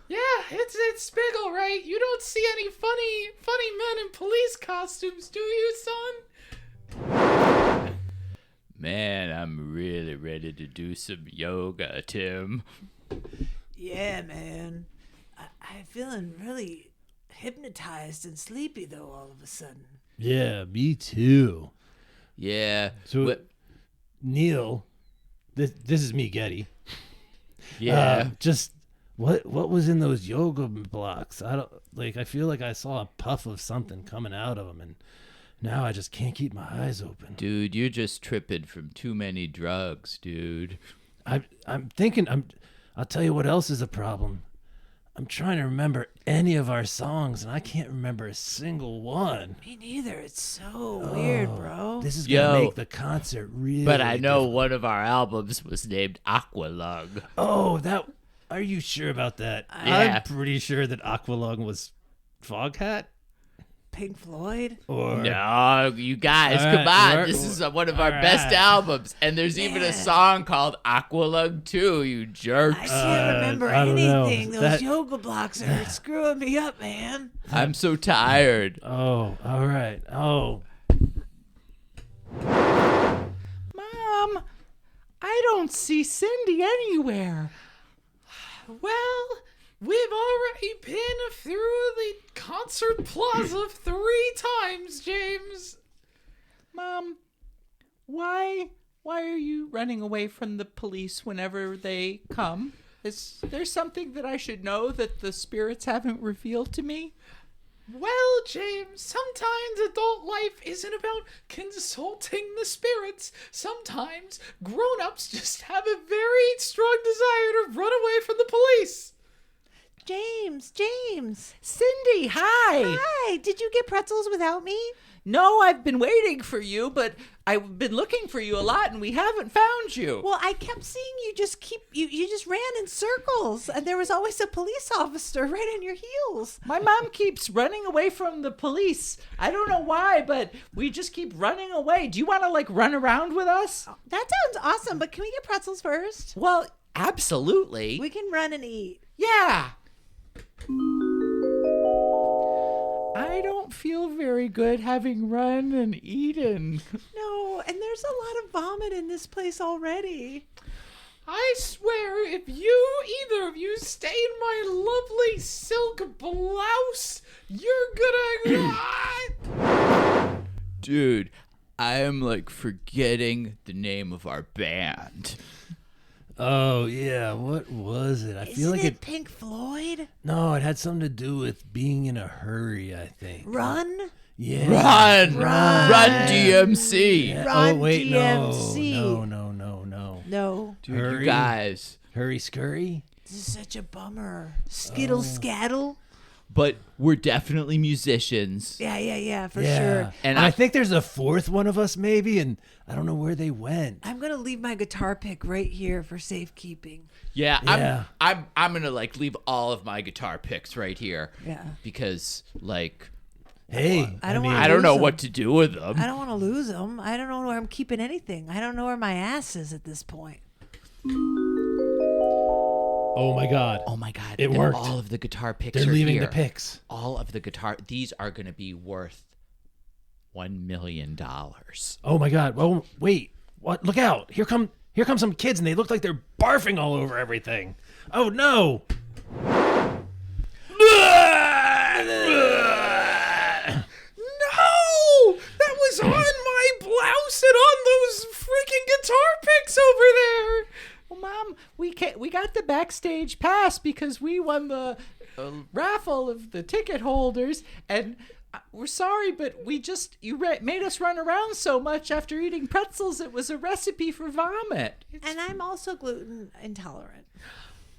it's big, all right. You don't see any funny men in police costumes, do you, son? Man, I'm really ready to do some yoga, Tim. Yeah, man. I'm feeling really hypnotized and sleepy, though, all of a sudden. Yeah, me too. Yeah. So, Neil, this is me, Getty. Yeah. Just what was in those yoga blocks? I feel like I saw a puff of something coming out of them, and now I just can't keep my eyes open. Dude, you're just tripping from too many drugs, dude. I'm thinking. I'll tell you what else is a problem. I'm trying to remember any of our songs, and I can't remember a single one. Me neither. It's so weird, bro. This is gonna Yo. make the concert really. But I know difficult. one of our albums was named Aqualung. Oh, that. Are you sure about that? Yeah. I'm pretty sure that Aqualung was Foghat. Pink Floyd? Or No, you guys, All come right, on. we're- This is one of our all best right. albums. And there's even a song called Aqualung 2, you jerks. I can't remember I don't know. anything. Those That- yoga blocks are screwing me up, man. I'm so tired. Oh, all right. Oh, Mom, I don't see Cindy anywhere. Well, we've already been through the concert plaza 3 times, James. Mom, why are you running away from the police whenever they come? Is there something that I should know that the spirits haven't revealed to me? Well, James, sometimes adult life isn't about consulting the spirits. Sometimes grown-ups just have a very strong desire to run away from the police. James. Cindy, hi. Hi, did you get pretzels without me? No, I've been waiting for you, but I've been looking for you a lot and we haven't found you. Well, I kept seeing you you just ran in circles, and there was always a police officer right on your heels. My mom keeps running away from the police. I don't know why, but we just keep running away. Do you want to run around with us? That sounds awesome, but can we get pretzels first? Well, absolutely. We can run and eat. Yeah. I don't feel very good having run and eaten. No, and there's a lot of vomit in this place already. I swear, if either of you stain my lovely silk blouse, you're gonna... Dude, I am forgetting the name of our band. oh yeah. What was it? I feel Isn't like it Pink Floyd? No, it had something to do with being in a hurry. I think. Run? Yeah. Run, DMC. Yeah. Run, Oh wait, DMC. no. No. Dude, Hurry. you guys. Hurry, scurry. This is such a bummer. Skittle Scattle? But we're definitely musicians. Yeah, for yeah. sure. And And I think there's a fourth one of us maybe, and I don't know where they went. I'm going to leave my guitar pick right here for safekeeping. Yeah, Yeah. I'm gonna leave all of my guitar picks right here. Yeah. Because Hey, I don't mean, wanna I don't know lose what them. to do with them. I don't want to lose them. I don't know where I'm keeping anything. I don't know where my ass is at this point. Oh my God. Oh my God! It worked. All of the guitar picks They're are leaving here. the picks. All of the guitar. These are gonna be worth $1 million. Oh my God. Oh wait. What? Look out. Here come Here come some kids, and they look like they're barfing all over everything. Oh, no. No! That was on my blouse and on those freaking guitar picks over there. Well, Mom, we got the backstage pass because we won the raffle of the ticket holders, and we're sorry, but you made us run around so much after eating pretzels. It was a recipe for vomit. And I'm also gluten intolerant.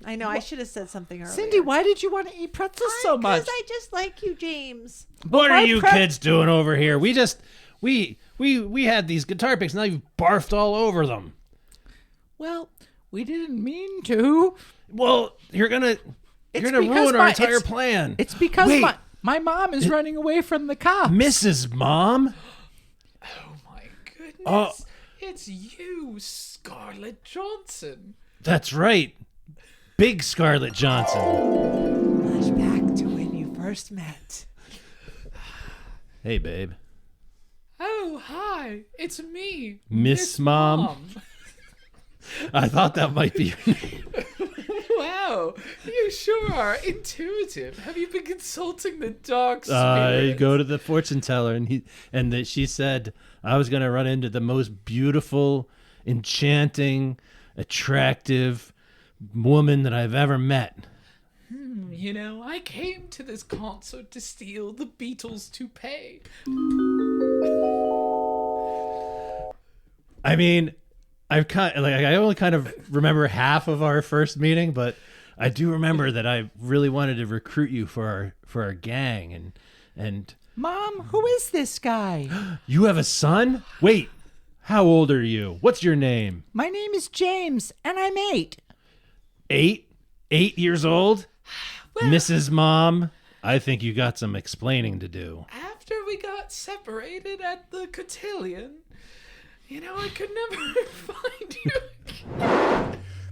I know, I should have said something earlier. Cindy, why did you want to eat pretzels so much? Because I just like you, James. What are you kids doing over here? We had these guitar picks, now you've barfed all over them. Well, we didn't mean to. Well, you're gonna ruin our entire plan. It's because Wait. my mom is running away from the cops. Mrs. Mom? Oh my goodness. Oh. It's you, Scarlett Johansson. That's right. Big Scarlett Johansson. Flashback to when you first met. Hey, babe. Oh, hi. It's me. Miss Mom. I thought that might be your name. Wow. You sure are intuitive. Have you been consulting the dog I spirits? go to the fortune teller, and she said I was going to run into the most beautiful, enchanting, attractive woman that I've ever met. You know, I came to this concert to steal the Beatles' toupee. I mean, I only kind of remember half of our first meeting, but I do remember that I really wanted to recruit you for our gang, and Mom, who is this guy? you have a son? Wait, how old are you? What's your name? My name is James, and I'm 8. 8? 8 years old? Mrs. Mom, I think you got some explaining to do. After we got separated at the cotillion, you know, I could never find you.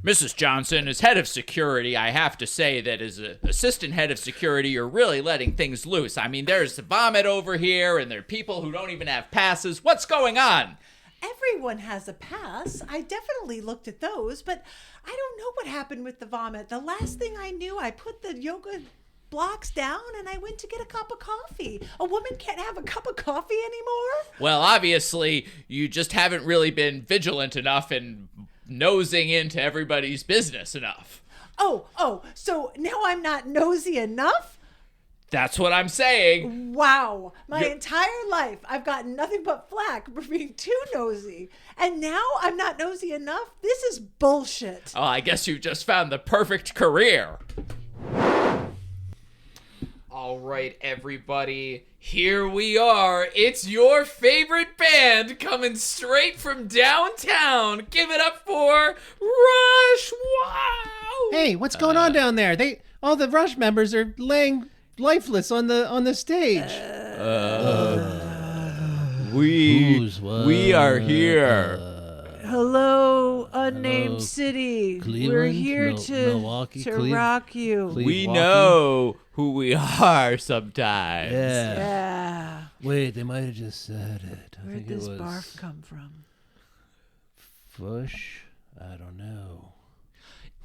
Mrs. Johnson, as head of security, I have to say that as an assistant head of security, you're really letting things loose. I mean, there's vomit over here, and there are people who don't even have passes. What's going on? Everyone has a pass. I definitely looked at those, but I don't know what happened with the vomit. The last thing I knew, I put the yoga blocks down and I went to get a cup of coffee. A woman can't have a cup of coffee anymore? Well, obviously, you just haven't really been vigilant enough and nosing into everybody's business enough. Oh, so now I'm not nosy enough? That's what I'm saying. Wow. My entire life, I've gotten nothing but flack for being too nosy. And now I'm not nosy enough? This is bullshit. Oh, I guess you just found the perfect career. All right, everybody, here we are. It's your favorite band coming straight from downtown. Give it up for Rush. Wow. Hey, what's going on down there? All the Rush members are laying lifeless on the stage. We are here. Hello, unnamed city. Cleveland, We're here Milwaukee, to Cleveland, rock you. We know who we are sometimes. Yeah. Yeah. Wait, they might have just said it. I Where'd think this it was barf come from? Fush. I don't know.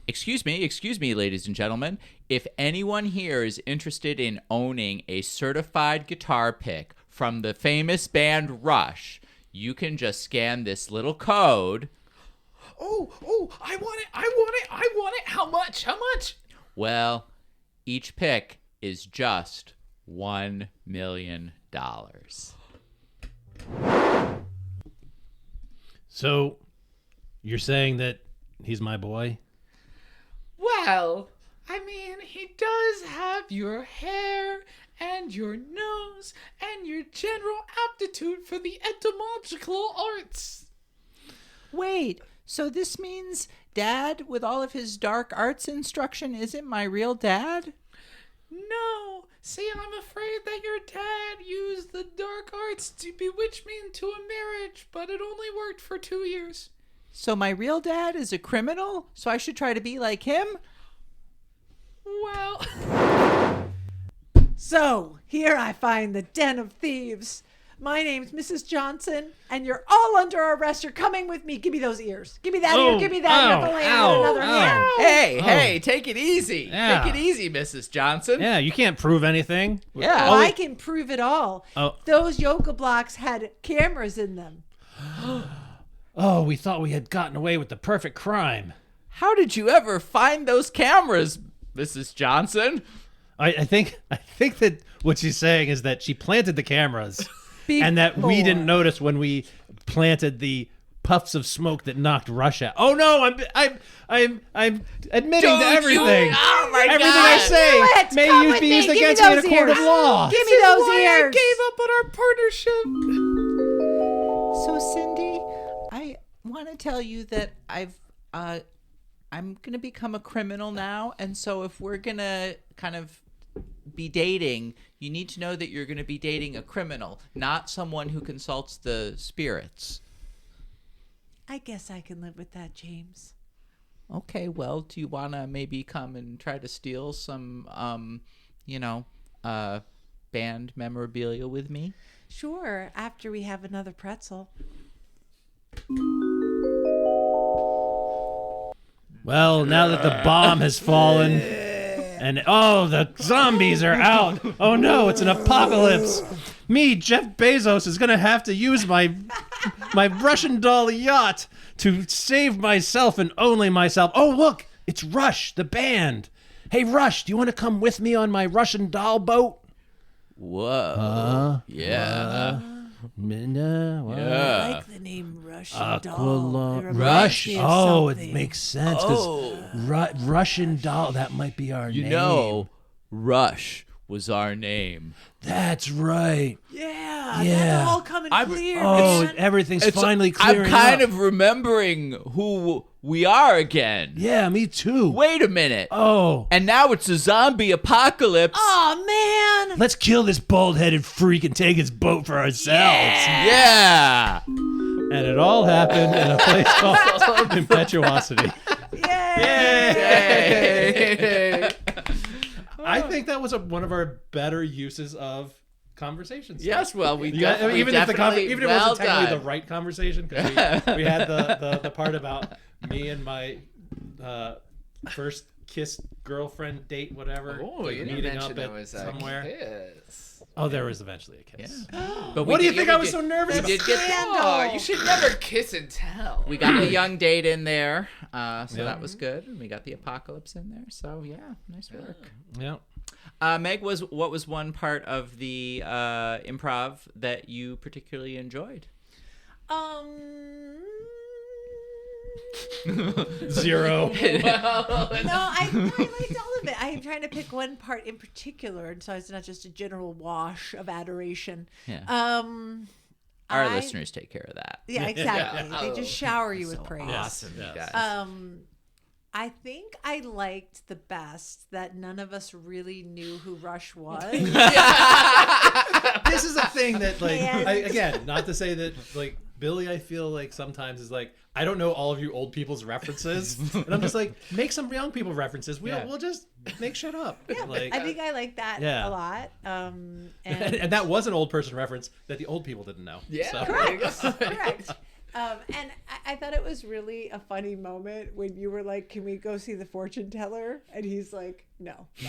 Excuse me, ladies and gentlemen. If anyone here is interested in owning a certified guitar pick from the famous band Rush, you can just scan this little code. Oh, I want it. How much? Well, each pick is just $1 million. So, you're saying that he's my boy? Well, I mean, he does have your hair and your nose and your general aptitude for the etymological arts. Wait, so this means Dad, with all of his dark arts instruction, isn't my real dad? No, see, I'm afraid that your dad used the dark arts to bewitch me into a marriage, but it only worked for 2 years. So my real dad is a criminal? So I should try to be like him? Well, So, here I find the den of thieves. My name's Mrs. Johnson, and you're all under arrest. You're coming with me. Give me those ears. Give me that ear. Give me that knuckle and another hand. Hey, take it easy. Yeah. Take it easy, Mrs. Johnson. Yeah, you can't prove anything. Yeah. Oh, I can prove it all. Oh. Those yoga blocks had cameras in them. Oh, we thought we had gotten away with the perfect crime. How did you ever find those cameras, Mrs. Johnson? I think that what she's saying is that she planted the cameras, and that we didn't notice when we planted the puffs of smoke that knocked Rush out. Oh no, I'm admitting to everything. Oh my Everything God. I say it. may Come use with be me. used Give me against me in a those court of ears. law. Give me those ears. up on our partnership. So Cindy, I want to tell you that I'm going to become a criminal now, and so if we're going to kind of be dating, you need to know that you're going to be dating a criminal, not someone who consults the spirits. I guess I can live with that, James. Okay, well, do you want to maybe come and try to steal some band memorabilia with me? Sure, after we have another pretzel. Well, now that the bomb has fallen, and the zombies are out. Oh no, it's an apocalypse. Me, Jeff Bezos, is gonna have to use my Russian doll yacht to save myself and only myself. Oh look, it's Rush, the band. Hey Rush, do you want to come with me on my Russian doll boat? Whoa. Yeah. I like the name Russian doll. It reminds Rush. me of Oh, something. it makes sense because Russian doll. That might be our You name. know, Rush was our name. That's right. Yeah, Yeah. that's all coming clear, Oh, man. everything's finally clearing I'm kind up. of remembering who we are again. Yeah, me too. Wait a minute. Oh, And now it's a zombie apocalypse. Oh, man. let's kill this bald-headed freak and take his boat for ourselves. Yeah. And it all happened in a place called Impetuosity. Yay. I think that was one of our better uses of conversations. Yes, well, we You got- definitely, even if definitely it well wasn't technically done. the right conversation, because we had the part about me and my first kiss, girlfriend, date, whatever. Oh, you didn't meeting mention up there at was a somewhere. kiss. Oh, there was eventually a kiss. But What do you did- think we I was did- so nervous we about? did get Oh, you should never kiss and tell. We got the young date in there, so Yeah. that was good. And we got the apocalypse in there, so yeah, nice work. Yeah. Meg, what was one part of the improv that you particularly enjoyed? Zero. No, I liked all of it. I am trying to pick one part in particular, and so it's not just a general wash of adoration. Yeah. Our listeners take care of that. Yeah, exactly. Yeah. They just shower you with praise. Awesome, you Yes. guys. I think I liked the best that none of us really knew who Rush was. This is a thing that, like, And- again, not to say that, like, Billy, I feel like sometimes is like, I don't know all of you old people's references, and I'm just like, make some young people references. We'll just make shit up. Yeah, Like, I think I like that Yeah. a lot. And and that was an old person reference that the old people didn't know. Yeah. So. correct. And I thought it was really a funny moment when you were like, "Can we go see the fortune teller?" And he's like, "No." So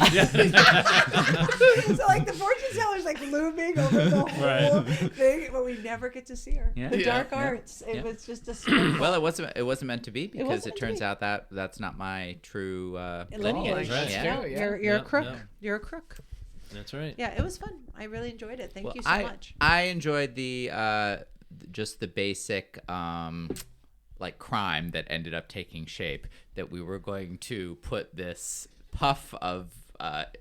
like the fortune teller's like looming over the whole thing, but we never get to see her. Yeah. The Yeah. dark Yeah. arts. It Yeah. was just a sprinkle. Well, it wasn't meant to be because wasn't it meant to turns be. out that that's not my true Lineage. lineage. Right. Yeah. Yeah, Yeah. you're Yeah, a crook. yeah. You're a crook. That's right. Yeah, it was fun. I really enjoyed it. Thank Well, you so much. I enjoyed the just the basic like crime that ended up taking shape, that we were going to put this puff of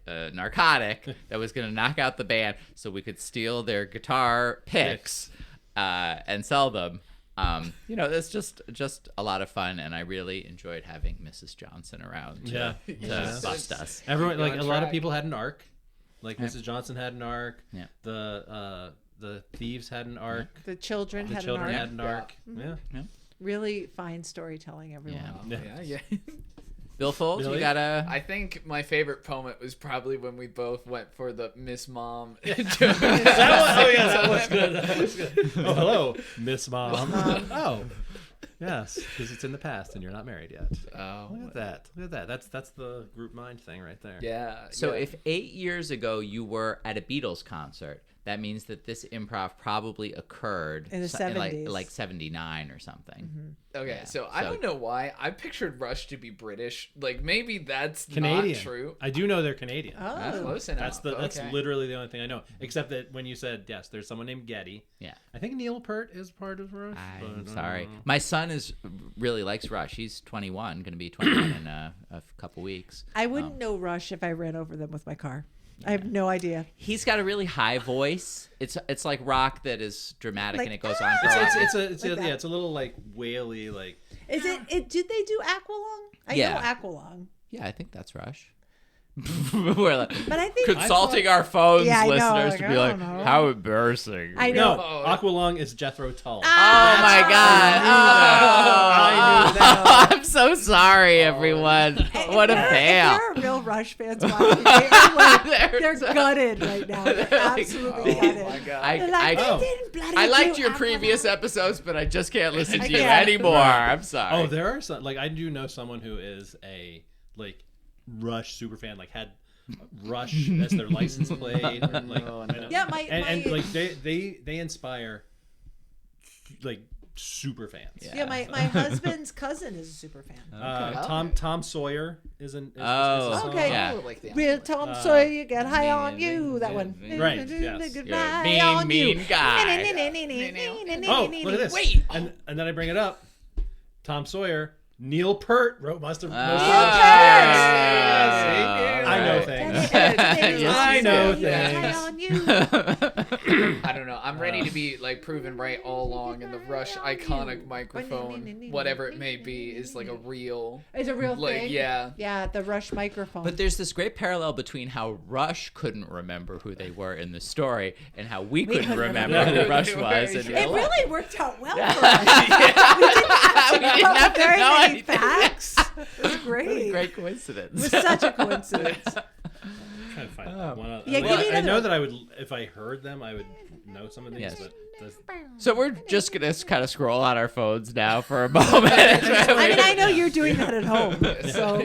narcotic that was going to knock out the band so we could steal their guitar picks and sell them. It's just a lot of fun, and I really enjoyed having Mrs. Johnson around to bust us. Everyone, like, on a lot of track. people had an arc. Like, Mrs. Johnson had an arc. Yeah. The thieves had an arc. The children The had children an arc. had an arc. Yeah. Really fine storytelling, everyone. Yeah. Yeah. Bill Folds, Billy? you gotta. I think my favorite moment was probably when we both went for the Miss Mom. Oh yeah, that was good. That was good. Oh, hello, Miss Mom. Oh, yes, because it's in the past and you're not married yet. Oh, Look at that. Look at that. That's the group mind thing right there. yeah. So yeah. if 8 years ago you were at a Beatles concert, that means that this improv probably occurred In the 70s. like 79 or something. Okay, Yeah, so I don't know why I pictured Rush to be British. Like maybe that's Canadian. not true. I do know they're Canadian. Oh. Close enough. That's Okay. literally the only thing I know. Except that when you said yes, there's someone named Getty. Yeah. I think Neil Peart is part of Rush. I'm but, sorry. My son really likes Rush. He's 21, going to be 21 in a couple weeks. I wouldn't know Rush if I ran over them with my car. I have no idea. He's got a really high voice. It's like rock that is dramatic Like, and it goes on for It's a little like waily like. Is it? Did they do Aqualung? I Yeah. know Aqualung. Yeah, I think that's Rush. We're like But I think consulting our phones, Yeah, I know, listeners, like, to I be like, don't know. how embarrassing. I No, know. Aqualung is Jethro Tull. Oh my God! I knew that. I'm so sorry, everyone. What a If fail! there are real Rush fans watching, they're There's- gutted right now. They're absolutely gutted. Oh my God. They're like, I they didn't bloody I liked do your Aqualung. previous episodes, but I just can't listen to you can't. anymore. I'm sorry. Oh, there are some like I do know someone who is a like Rush super fan. Like had Rush as their license plate. Or, like, Yeah, my and like they inspire like super fans. yeah, my husband's cousin is a super fan. Tom Sawyer is an is Oh, a song. Okay. Yeah. Oh, like the Real Tom Sawyer, you get high on you. That one. Right, yes. Get You're a high mean, on mean you. guy. Oh, look at this. Wait. And then I bring it up. Tom Sawyer. Neil Peart wrote most of Ah. Yes. I know things. I know things. I don't know. I'm ready to be like proven right all along, and the Rush iconic microphone, whatever it may be, is like a real. It's a real Like, thing. yeah. Yeah, the Rush microphone. But there's this great parallel between how Rush couldn't remember who they were in the story and how we couldn't remember who who they Rush were. was. In it real life. really worked out well for us. We didn't have to Very know many anything. facts. It was great. Great It coincidence. was such a coincidence. Trying to find one other. Yeah, Well, give me I know another that I would if I heard them, I would know some of these. Yes. But that's, So we're just gonna kind of scroll on our phones now for a moment. I mean, I know you're doing that at home. So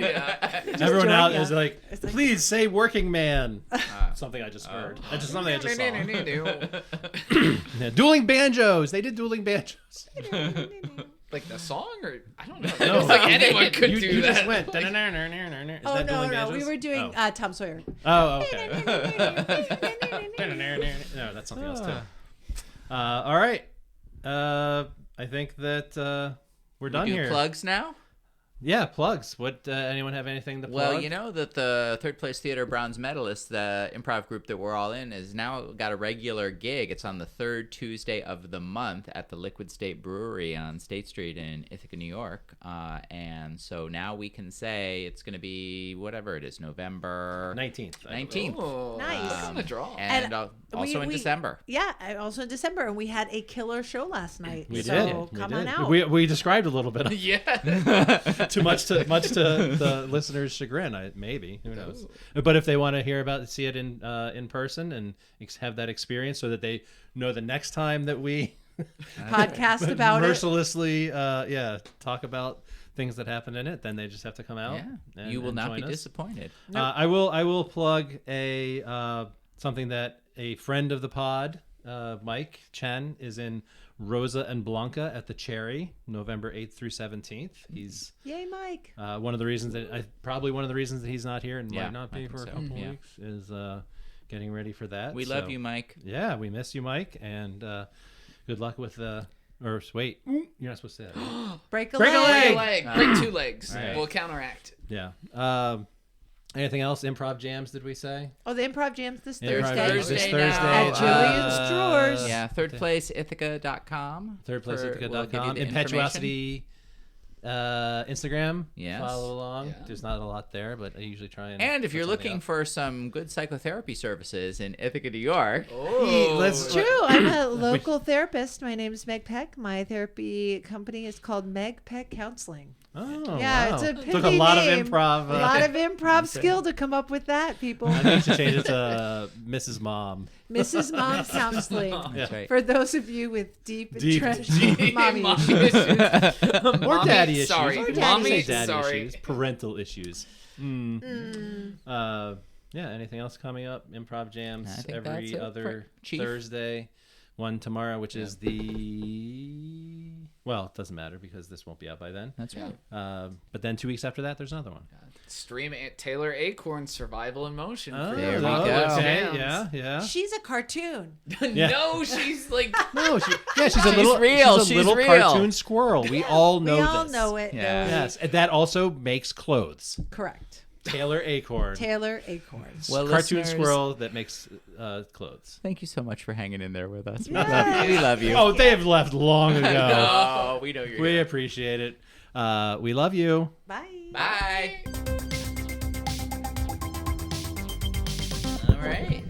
everyone out join is ya. like, It's like- please say "working man." Something I just heard. That's just something I just saw. Yeah, dueling banjos. They did dueling banjos. Like the song, or I don't know. No. It's like anyone could you, do you that. just went. Is Oh that no, dueling no, banjos? we were doing Oh, Tom Sawyer. okay. No, that's something else too. All right. I think that we're done Do here. plugs now. Yeah, plugs. What? Anyone have anything to plug? Well, you know that the third place theater bronze medalist, the improv group that we're all in, is now got a regular gig. It's on the third Tuesday of the month at the Liquid State Brewery on State Street in Ithaca, New York. And so now we can say it's going to be whatever it is, November 19th. 19th. Oh, Nice. on the draw. And, And also in we- December. Yeah, also in December, and we had a killer show last night. We so did. We come did. on out. We described a little bit. Yeah. Too much to the listeners' chagrin. Maybe, who knows? But if they want to hear about see it in person and have that experience, so that they know the next time that we Podcast about it. mercilessly talk about things that happened in it, then they just have to come out. Yeah. You will and not join be us. disappointed. I will plug a something that a friend of the pod, Mike Chen, is in Rosa and Blanca at the Cherry, November 8th through 17th. He's Yay, Mike. one of the reasons that he's not here and Yeah, might not I be think for a so. couple Yeah. weeks is getting ready for that. We love you, Mike. Yeah, we miss you, Mike, and good luck with or wait, you're not supposed to say that. Break a Break a leg. leg. Break two legs. Right. We'll counteract. Yeah. Anything else? Improv jams? Did we say? Oh, the improv jams this Improv Thursday. jams this Thursday Thursday now. At Julian's Drawers. Yeah, thirdplaceithica.com. Thirdplaceithica.com. Impetuosity Instagram. Yes. Follow along. Yeah. There's not a lot there, but I usually try and. And if put you're something looking up. for some good psychotherapy services in Ithaca, New York, let's True. I'm a local therapist. My name is Meg Peck. My therapy company is called Meg Peck Counseling. Oh, Yeah, wow. it's a Took a pithy lot name. of improv. A lot of improv skill to come up with that, people. I think you should change it to Mrs. Mom. Mrs. Mom Counseling. That's right. For those of you with deep Deep- entrenched deep mommy Mommy issues. issues. Or Mommy, daddy issues. Sorry. Or Mommy, daddy sorry. issues. Parental issues. Yeah, anything else coming up? Improv jams I think that's every it other for Chief. Thursday. One tomorrow, which is the... Well, it doesn't matter because this won't be out by then. That's right. But then 2 weeks after that, there's another one. Stream Taylor Acorn's Survival in Motion. Oh, for there your we Rock go. okay. jams. Yeah, yeah. She's a cartoon. No, she's like No, she's a She's little, real. She's a She's little real. cartoon squirrel. We all know We all this. know it. Yeah. Yes, and that also makes clothes. Correct. Taylor Acorn. Taylor Acorns. Well, Cartoon listeners, squirrel that makes clothes. Thank you so much for hanging in there with us. Yes. We love you. Oh, they have left long ago. Oh, we know you're We here. appreciate it. We love you. Bye. Bye. All right.